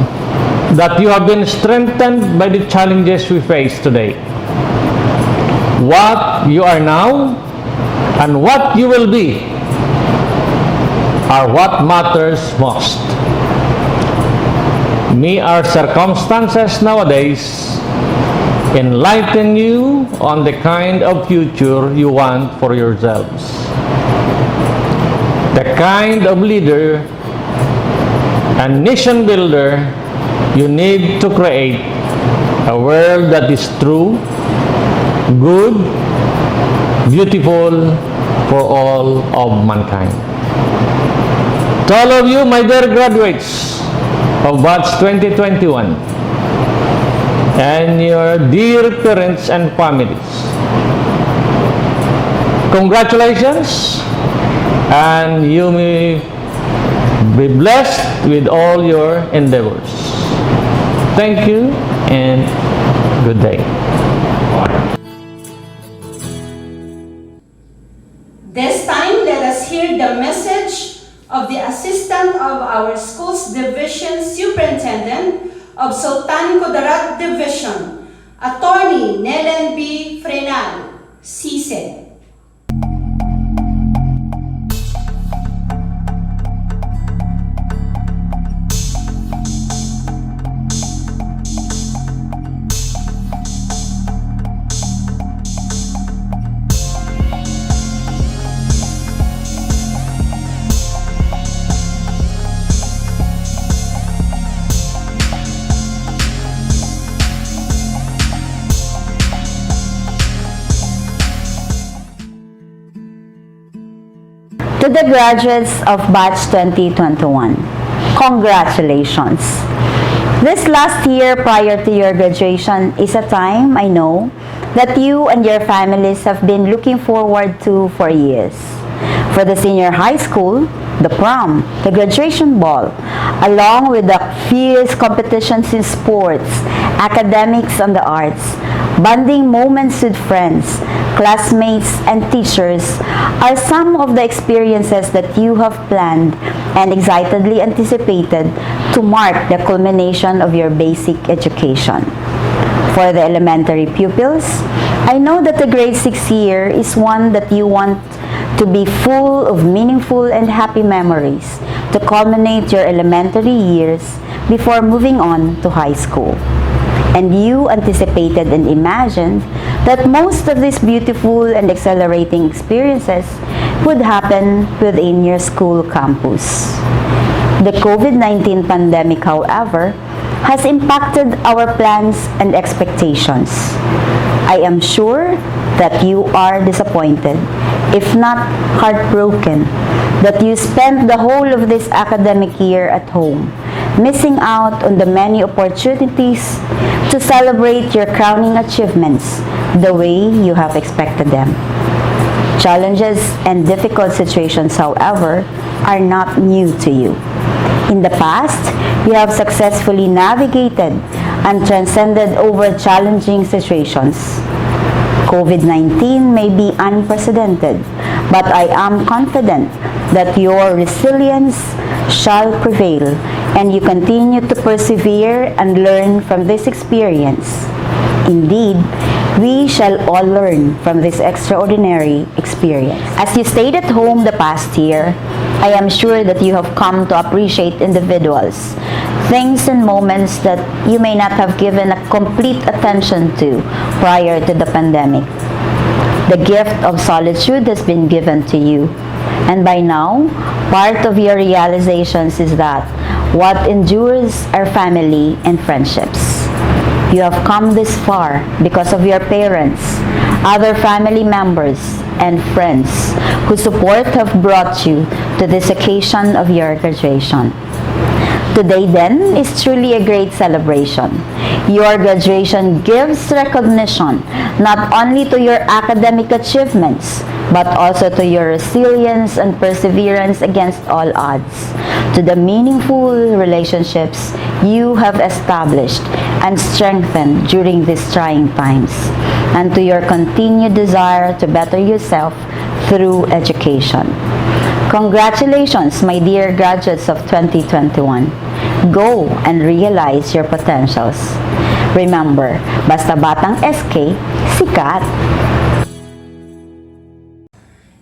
that you have been strengthened by the challenges we face today. What you are now and what you will be are what matters most. May our circumstances nowadays enlighten you on the kind of future you want for yourselves. The kind of leader and nation builder you need to create a world that is true, good, beautiful for all of mankind. To all of you, my dear graduates of Batch 2021, and your dear parents and families, congratulations, and you may be blessed with all your endeavors. Thank you and good day. This time, let us hear the message of the Assistant of our Schools Division Superintendent of Sultan Kudarat Division, Attorney Nelen B. Frenal, CSED. To the graduates of Batch 2021, congratulations! This last year prior to your graduation is a time, I know, that you and your families have been looking forward to for years. For the senior high school, the prom, the graduation ball, along with the fierce competitions in sports, academics and the arts, bonding moments with friends, classmates, and teachers are some of the experiences that you have planned and excitedly anticipated to mark the culmination of your basic education. For the elementary pupils, I know that the grade 6 year is one that you want to be full of meaningful and happy memories to culminate your elementary years before moving on to high school. And you anticipated and imagined that most of these beautiful and exhilarating experiences would happen within your school campus. The COVID-19 pandemic, however, has impacted our plans and expectations. I am sure that you are disappointed, if not heartbroken, that you spent the whole of this academic year at home, missing out on the many opportunities to celebrate your crowning achievements the way you have expected them. Challenges and difficult situations, however, are not new to you. In the past, you have successfully navigated and transcended over challenging situations. COVID-19 may be unprecedented, but I am confident that your resilience shall prevail and you continue to persevere and learn from this experience. Indeed, we shall all learn from this extraordinary experience. As you stayed at home the past year, I am sure that you have come to appreciate individuals, things and moments that you may not have given a complete attention to prior to the pandemic. The gift of solitude has been given to you, and by now, part of your realizations is that what endures are family and friendships. You have come this far because of your parents, other family members, and friends whose support have brought you to this occasion of your graduation. Today then is truly a great celebration. Your graduation gives recognition not only to your academic achievements, but also to your resilience and perseverance against all odds, to the meaningful relationships you have established and strengthened during these trying times, and to your continued desire to better yourself through education. Congratulations, my dear graduates of 2021. Go and realize your potentials. Remember, basta batang SK, sikat!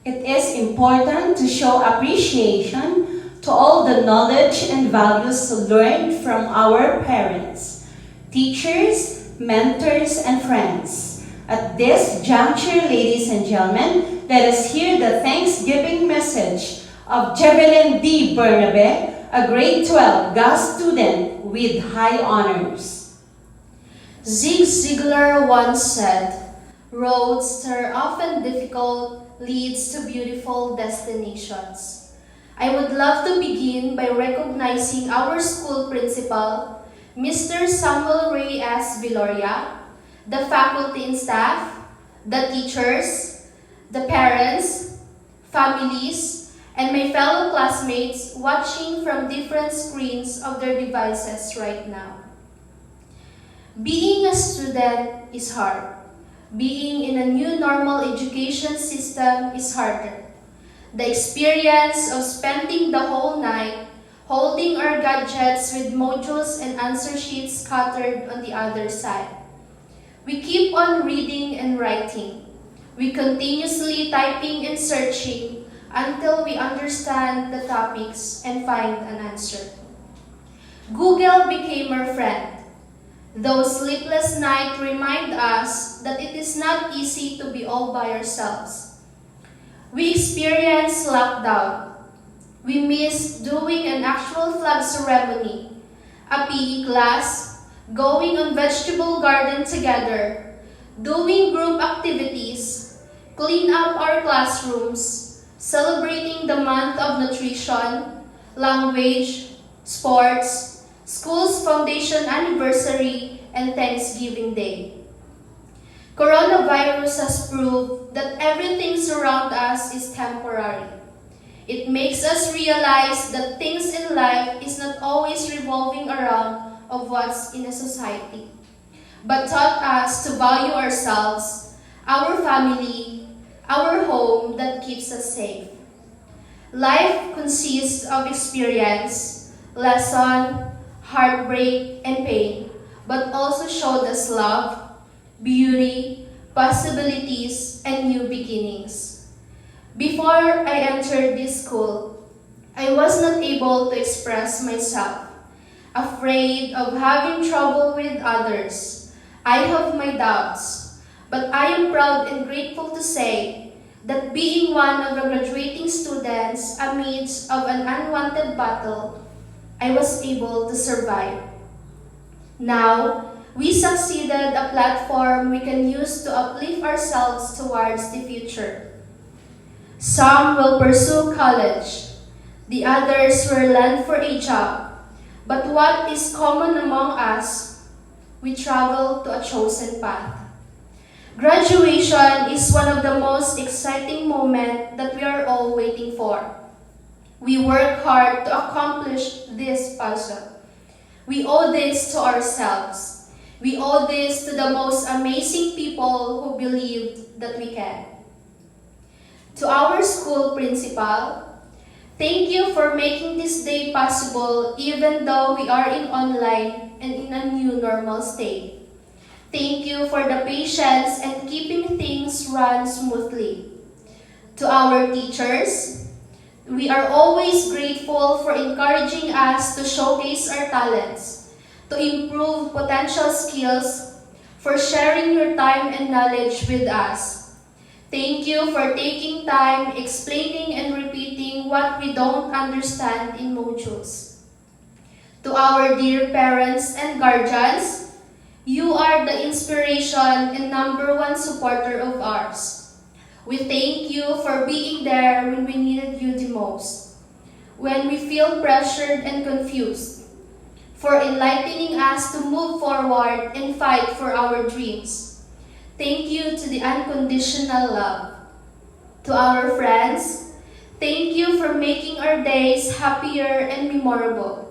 It is important to show appreciation to all the knowledge and values learned from our parents, teachers, mentors, and friends. At this juncture, ladies and gentlemen, let us hear the Thanksgiving message of Jevelyn D. Bernabe, a grade 12 GAS student with high honors. Zig Ziglar once said, "Roads that are often difficult leads to beautiful destinations." I would love to begin by recognizing our school principal, Mr. Samuel Ray S. Viloria, the faculty and staff, the teachers, the parents, families, and my fellow classmates watching from different screens of their devices right now. Being a student is hard. Being in a new normal education system is harder. The experience of spending the whole night holding our gadgets with modules and answer sheets scattered on the other side. We keep on reading and writing. We continuously typing and searching until we understand the topics and find an answer. Google became our friend. Those sleepless nights remind us that it is not easy to be all by ourselves. We experienced lockdown. We missed doing an actual flag ceremony, a PE class, going on vegetable garden together, doing group activities, clean up our classrooms, celebrating the month of nutrition, language, sports, school's foundation anniversary, and Thanksgiving Day. Coronavirus has proved that everything surround us is temporary. It makes us realize that things in life is not always revolving around of what's in a society, but taught us to value ourselves, our family, our home that keeps us safe. Life consists of experience, lesson, heartbreak, and pain, but also showed us love, beauty, possibilities, and new beginnings. Before I entered this school, I was not able to express myself, afraid of having trouble with others. I have my doubts, but I am proud and grateful to say that being one of the graduating students amidst of an unwanted battle, I was able to survive. Now, we succeeded a platform we can use to uplift ourselves towards the future. Some will pursue college, the others will land for a job. But what is common among us, we travel to a chosen path. Graduation is one of the most exciting moments that we are all waiting for. We work hard to accomplish this puzzle. We owe this to ourselves. We owe this to the most amazing people who believed that we can. To our school principal, thank you for making this day possible even though we are in online and in a new normal state. Thank you for the patience and keeping things run smoothly. To our teachers, we are always grateful for encouraging us to showcase our talents, to improve potential skills, for sharing your time and knowledge with us. Thank you for taking time explaining and repeating what we don't understand in modules. To our dear parents and guardians, you are the inspiration and #1 supporter of ours. We thank you for being there when we needed you the most, when we feel pressured and confused, for enlightening us to move forward and fight for our dreams. Thank you to the unconditional love. To our friends, thank you for making our days happier and memorable.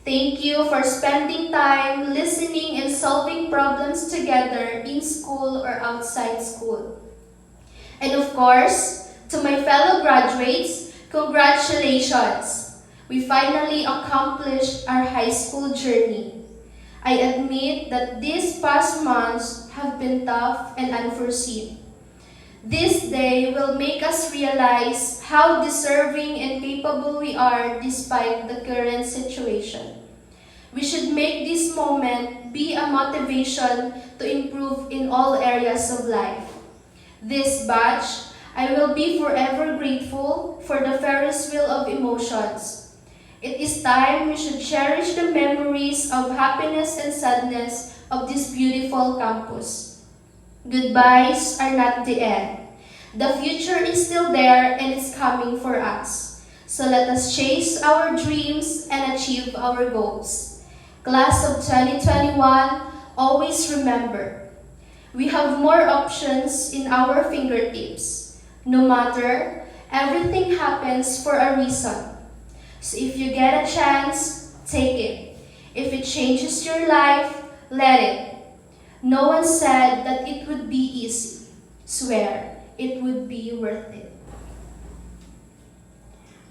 Thank you for spending time listening and solving problems together in school or outside school. And of course, to my fellow graduates, congratulations! We finally accomplished our high school journey. I admit that these past months have been tough and unforeseen. This day will make us realize how deserving and capable we are despite the current situation. We should make this moment be a motivation to improve in all areas of life. This batch, I will be forever grateful for the Ferris wheel of emotions. It is time we should cherish the memories of happiness and sadness of this beautiful campus. Goodbyes are not the end. The future is still there and it's coming for us. So let us chase our dreams and achieve our goals. Class of 2021, always remember, we have more options in our fingertips. No matter, everything happens for a reason. So if you get a chance, take it. If it changes your life, let it. No one said that it would be easy. Swear, it would be worth it.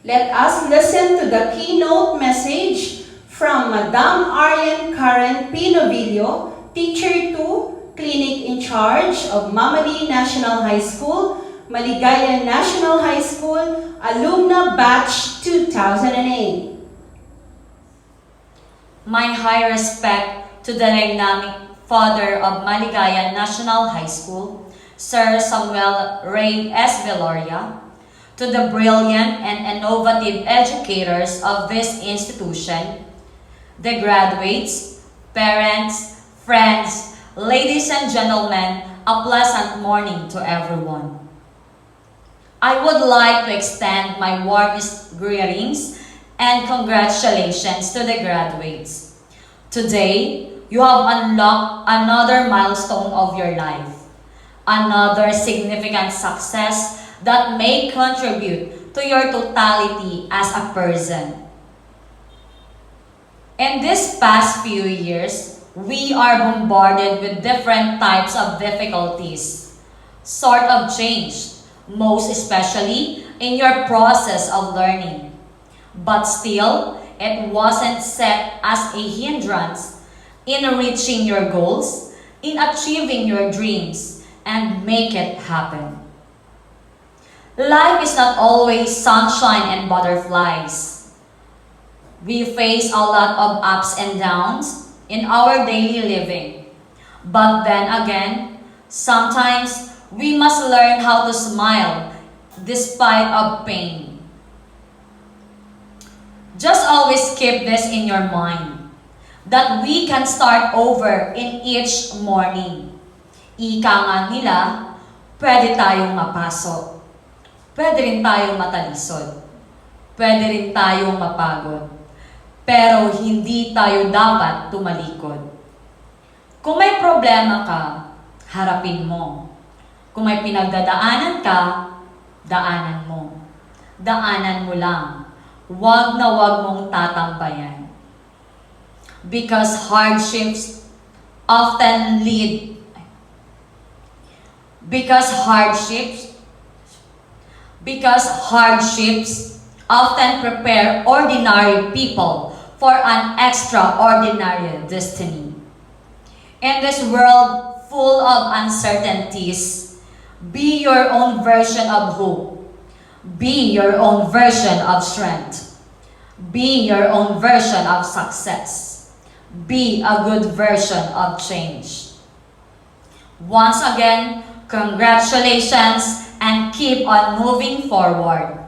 Let us listen to the keynote message from Madam Arian Karen Pinovillo, Teacher 2, Clinic in Charge of Mamadi National High School, Maligayan National High School, Alumna Batch 2008. My high respect to the dynamic father of Maligayan National High School, Sir Samuel Ray S. Veloria, to the brilliant and innovative educators of this institution, the graduates, parents, friends, ladies and gentlemen, a pleasant morning to everyone. I would like to extend my warmest greetings and congratulations to the graduates. Today, you have unlocked another milestone of your life, another significant success that may contribute to your totality as a person. In these past few years, we are bombarded with different types of difficulties, sort of change, most especially in your process of learning. But still, it wasn't set as a hindrance in reaching your goals, in achieving your dreams, and make it happen. Life is not always sunshine and butterflies. We face a lot of ups and downs in our daily living. But then again, sometimes we must learn how to smile despite of pain. Just always keep this in your mind, that we can start over in each morning. Ika nga nila, pwede tayong mapasok. Pwede rin tayong matalisod. Pwede rin tayong mapagod. Pero hindi tayo dapat tumalikod. Kung may problema ka, harapin mo. Kung may pinagdadaanan ka, daanan mo. Daanan mo lang. Huwag na huwag mong tatambayan. Because hardships often lead because hardships often prepare ordinary people for an extraordinary destiny. In this world full of uncertainties, be your own version of hope. Be your own version of strength. Be your own version of success. Be a good version of change. Once again, congratulations and keep on moving forward.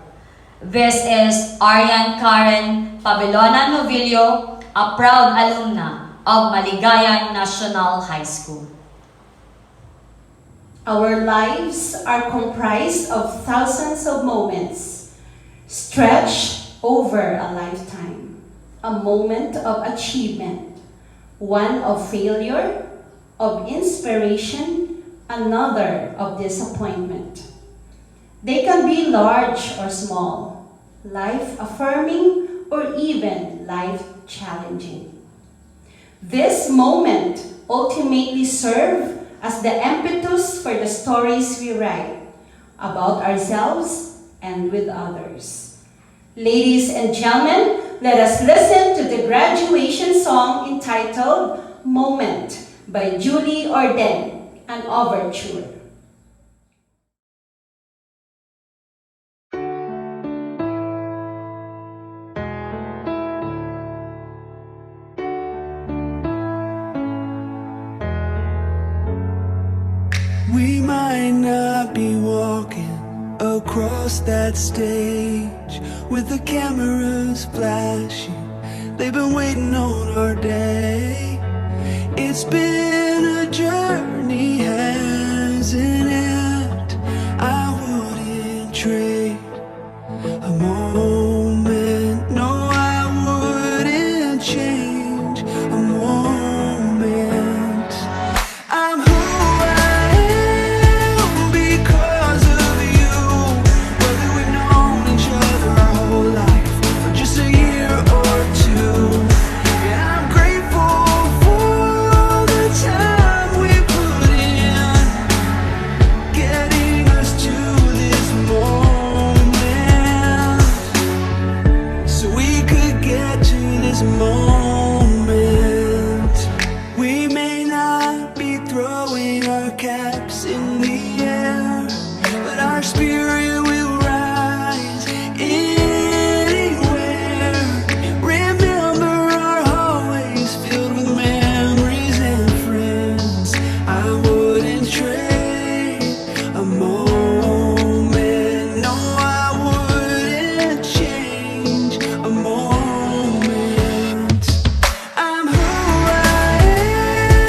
This is Arian Karen Pabelona Novillo, a proud alumna of Maligayan National High School. Our lives are comprised of thousands of moments stretched over a lifetime. A moment of achievement, one of failure, of inspiration, another of disappointment. They can be large or small, life-affirming or even life-challenging. This moment ultimately serves as the impetus for the stories we write about ourselves and with others. Ladies and gentlemen, let us listen to the graduation song entitled Moment by Julie Orden, an overture. We might not be walking across that stage with the cameras flashing. They've been waiting on our day. It's been a journey, hasn't it? I wouldn't trade a moment. No, I wouldn't change a moment. I'm who I am because of you. Whether we've known each other our whole life or just a year or two. And I'm grateful for the time we put in, getting us to this moment, so we could get to this moment. We may not be throwing our caps in the air, but our spirit will rise anywhere. Remember our hallways filled with memories and friends. I wouldn't trade a moment. No, I wouldn't change a moment. I'm who I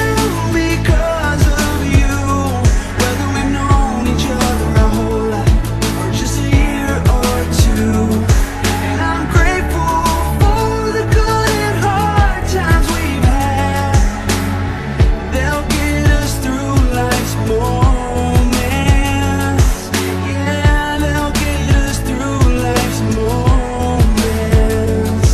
am because of you. Whether we've known each other our whole life or just a year or two. And I'm grateful for the good and hard times we've had. They'll get us through life's moments. Yeah, they'll get us through life's moments.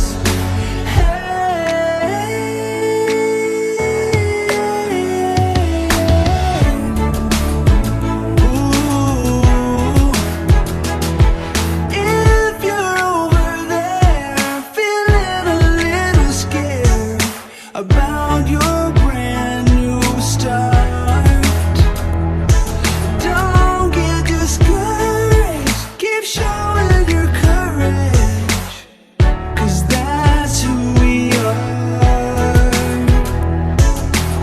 If you're over there feeling a little scared about your brand new start, don't get discouraged. Keep showing your courage, 'cause that's who we are.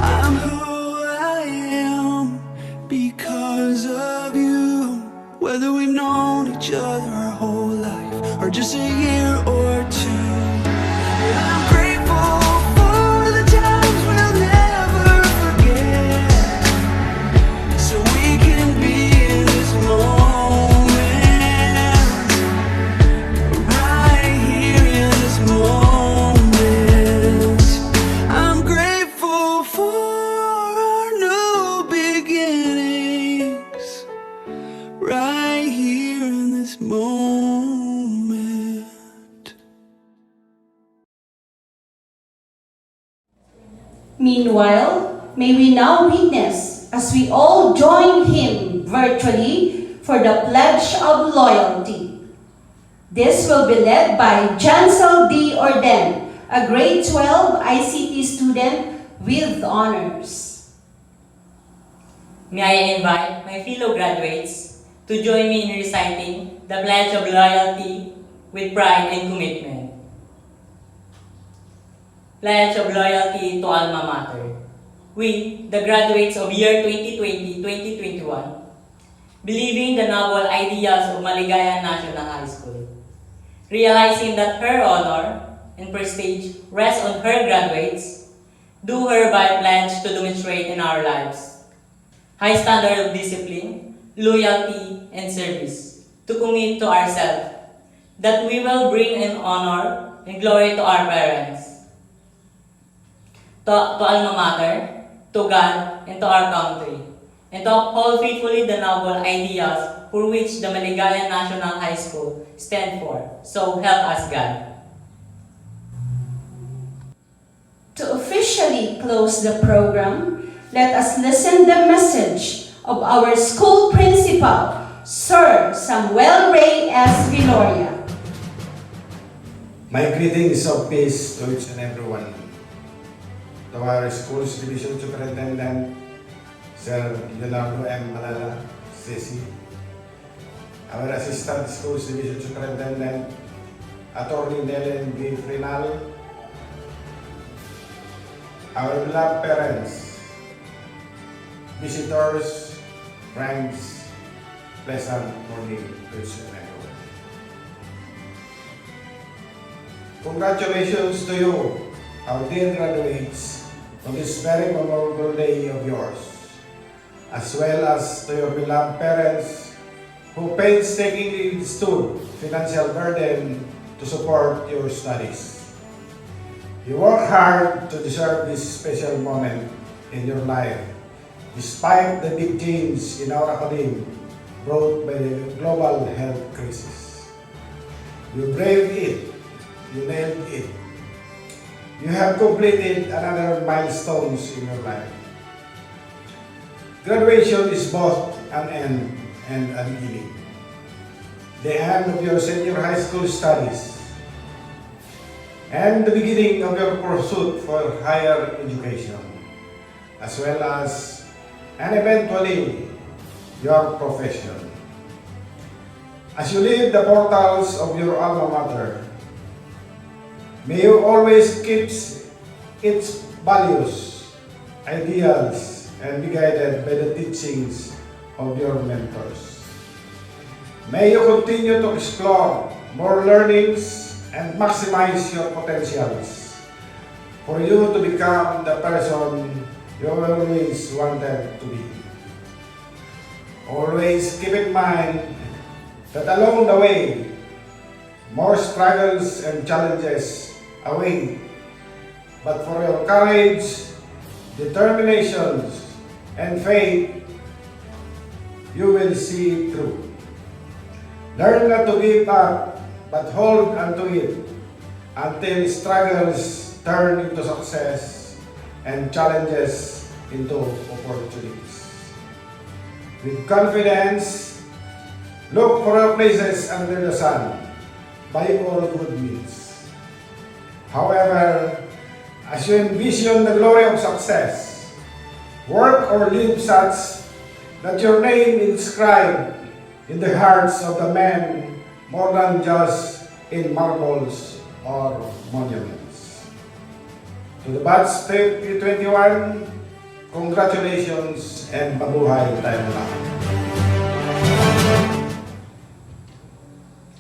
I'm who I am because of you. Whether we've known each other our whole life or just a year or two. And I'm grateful for the times we'll never forget, so we can be in this moment, right here in this moment. I'm grateful for our new beginnings, right here in this moment. Meanwhile, may we now witness as we all join him virtually for for the Pledge of Loyalty. This will be led by Jansel D. Orden, a grade 12 ICT student with honors. May I invite my fellow graduates to join me in reciting the Pledge of Loyalty with pride and commitment. Pledge of Loyalty to Alma Mater. We, the graduates of year 2020-2021, believing the noble ideas of Maligayan National High School, realizing that her honor and prestige rest on her graduates, do hereby pledge to demonstrate in our lives high standard of discipline, loyalty, and service, to commit to ourselves that we will bring in honor and glory to our parents, to Alma Mater, to God, and to our country, and to uphold faithfully the noble ideas for which the Maligayan National High School stand for. So help us God. To officially close the program, let us listen the message of our school principal, Sir Samuel Ray S. Viloria. My greetings of peace to each and everyone. To our school's division superintendent, Sir Leonardo M. Malala, CC. Our assistant schools division superintendent, Attorney Nelen B. Frinal. Our beloved parents, visitors, friends, pleasant morning to each and everyone. Congratulations to you, our dear graduates, on this very memorable day of yours, as well as to your beloved parents who painstakingly withstood financial burden to support your studies. You work hard to deserve this special moment in your life, despite the big change in our academy brought by the global health crisis. You braved it, you nailed it. You have completed another milestones in your life. Graduation is both an end and a beginning. The end of your senior high school studies and the beginning of your pursuit for higher education, as well as and eventually your profession. As you leave the portals of your alma mater, may you always keep its values, ideals, and be guided by the teachings of your mentors. May you continue to explore more learnings and maximize your potentials for you to become the person you always wanted to be. Always keep in mind that along the way, more struggles and challenges await, but for your courage, determination, and faith, you will see it through. Learn not to give up, but hold onto it until struggles turn into success and challenges into opportunities. With confidence, look for your places under the sun by all good means. However, as you envision the glory of success, work or live such that your name is inscribed in the hearts of the men more than just in marbles or monuments. To the batch 2021, congratulations and mabuhay tayo lahat.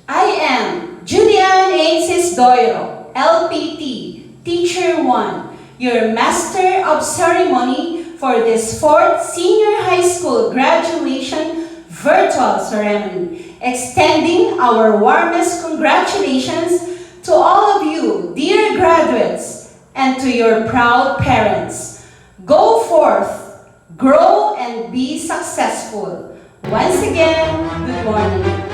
I am Julian A. Cisdoiro, LPT, Teacher 1, your Master of Ceremony for this 4th Senior High School Graduation Virtual Ceremony, extending our warmest congratulations to all of you, dear graduates, and to your proud parents. Go forth, grow, and be successful. Once again, good morning.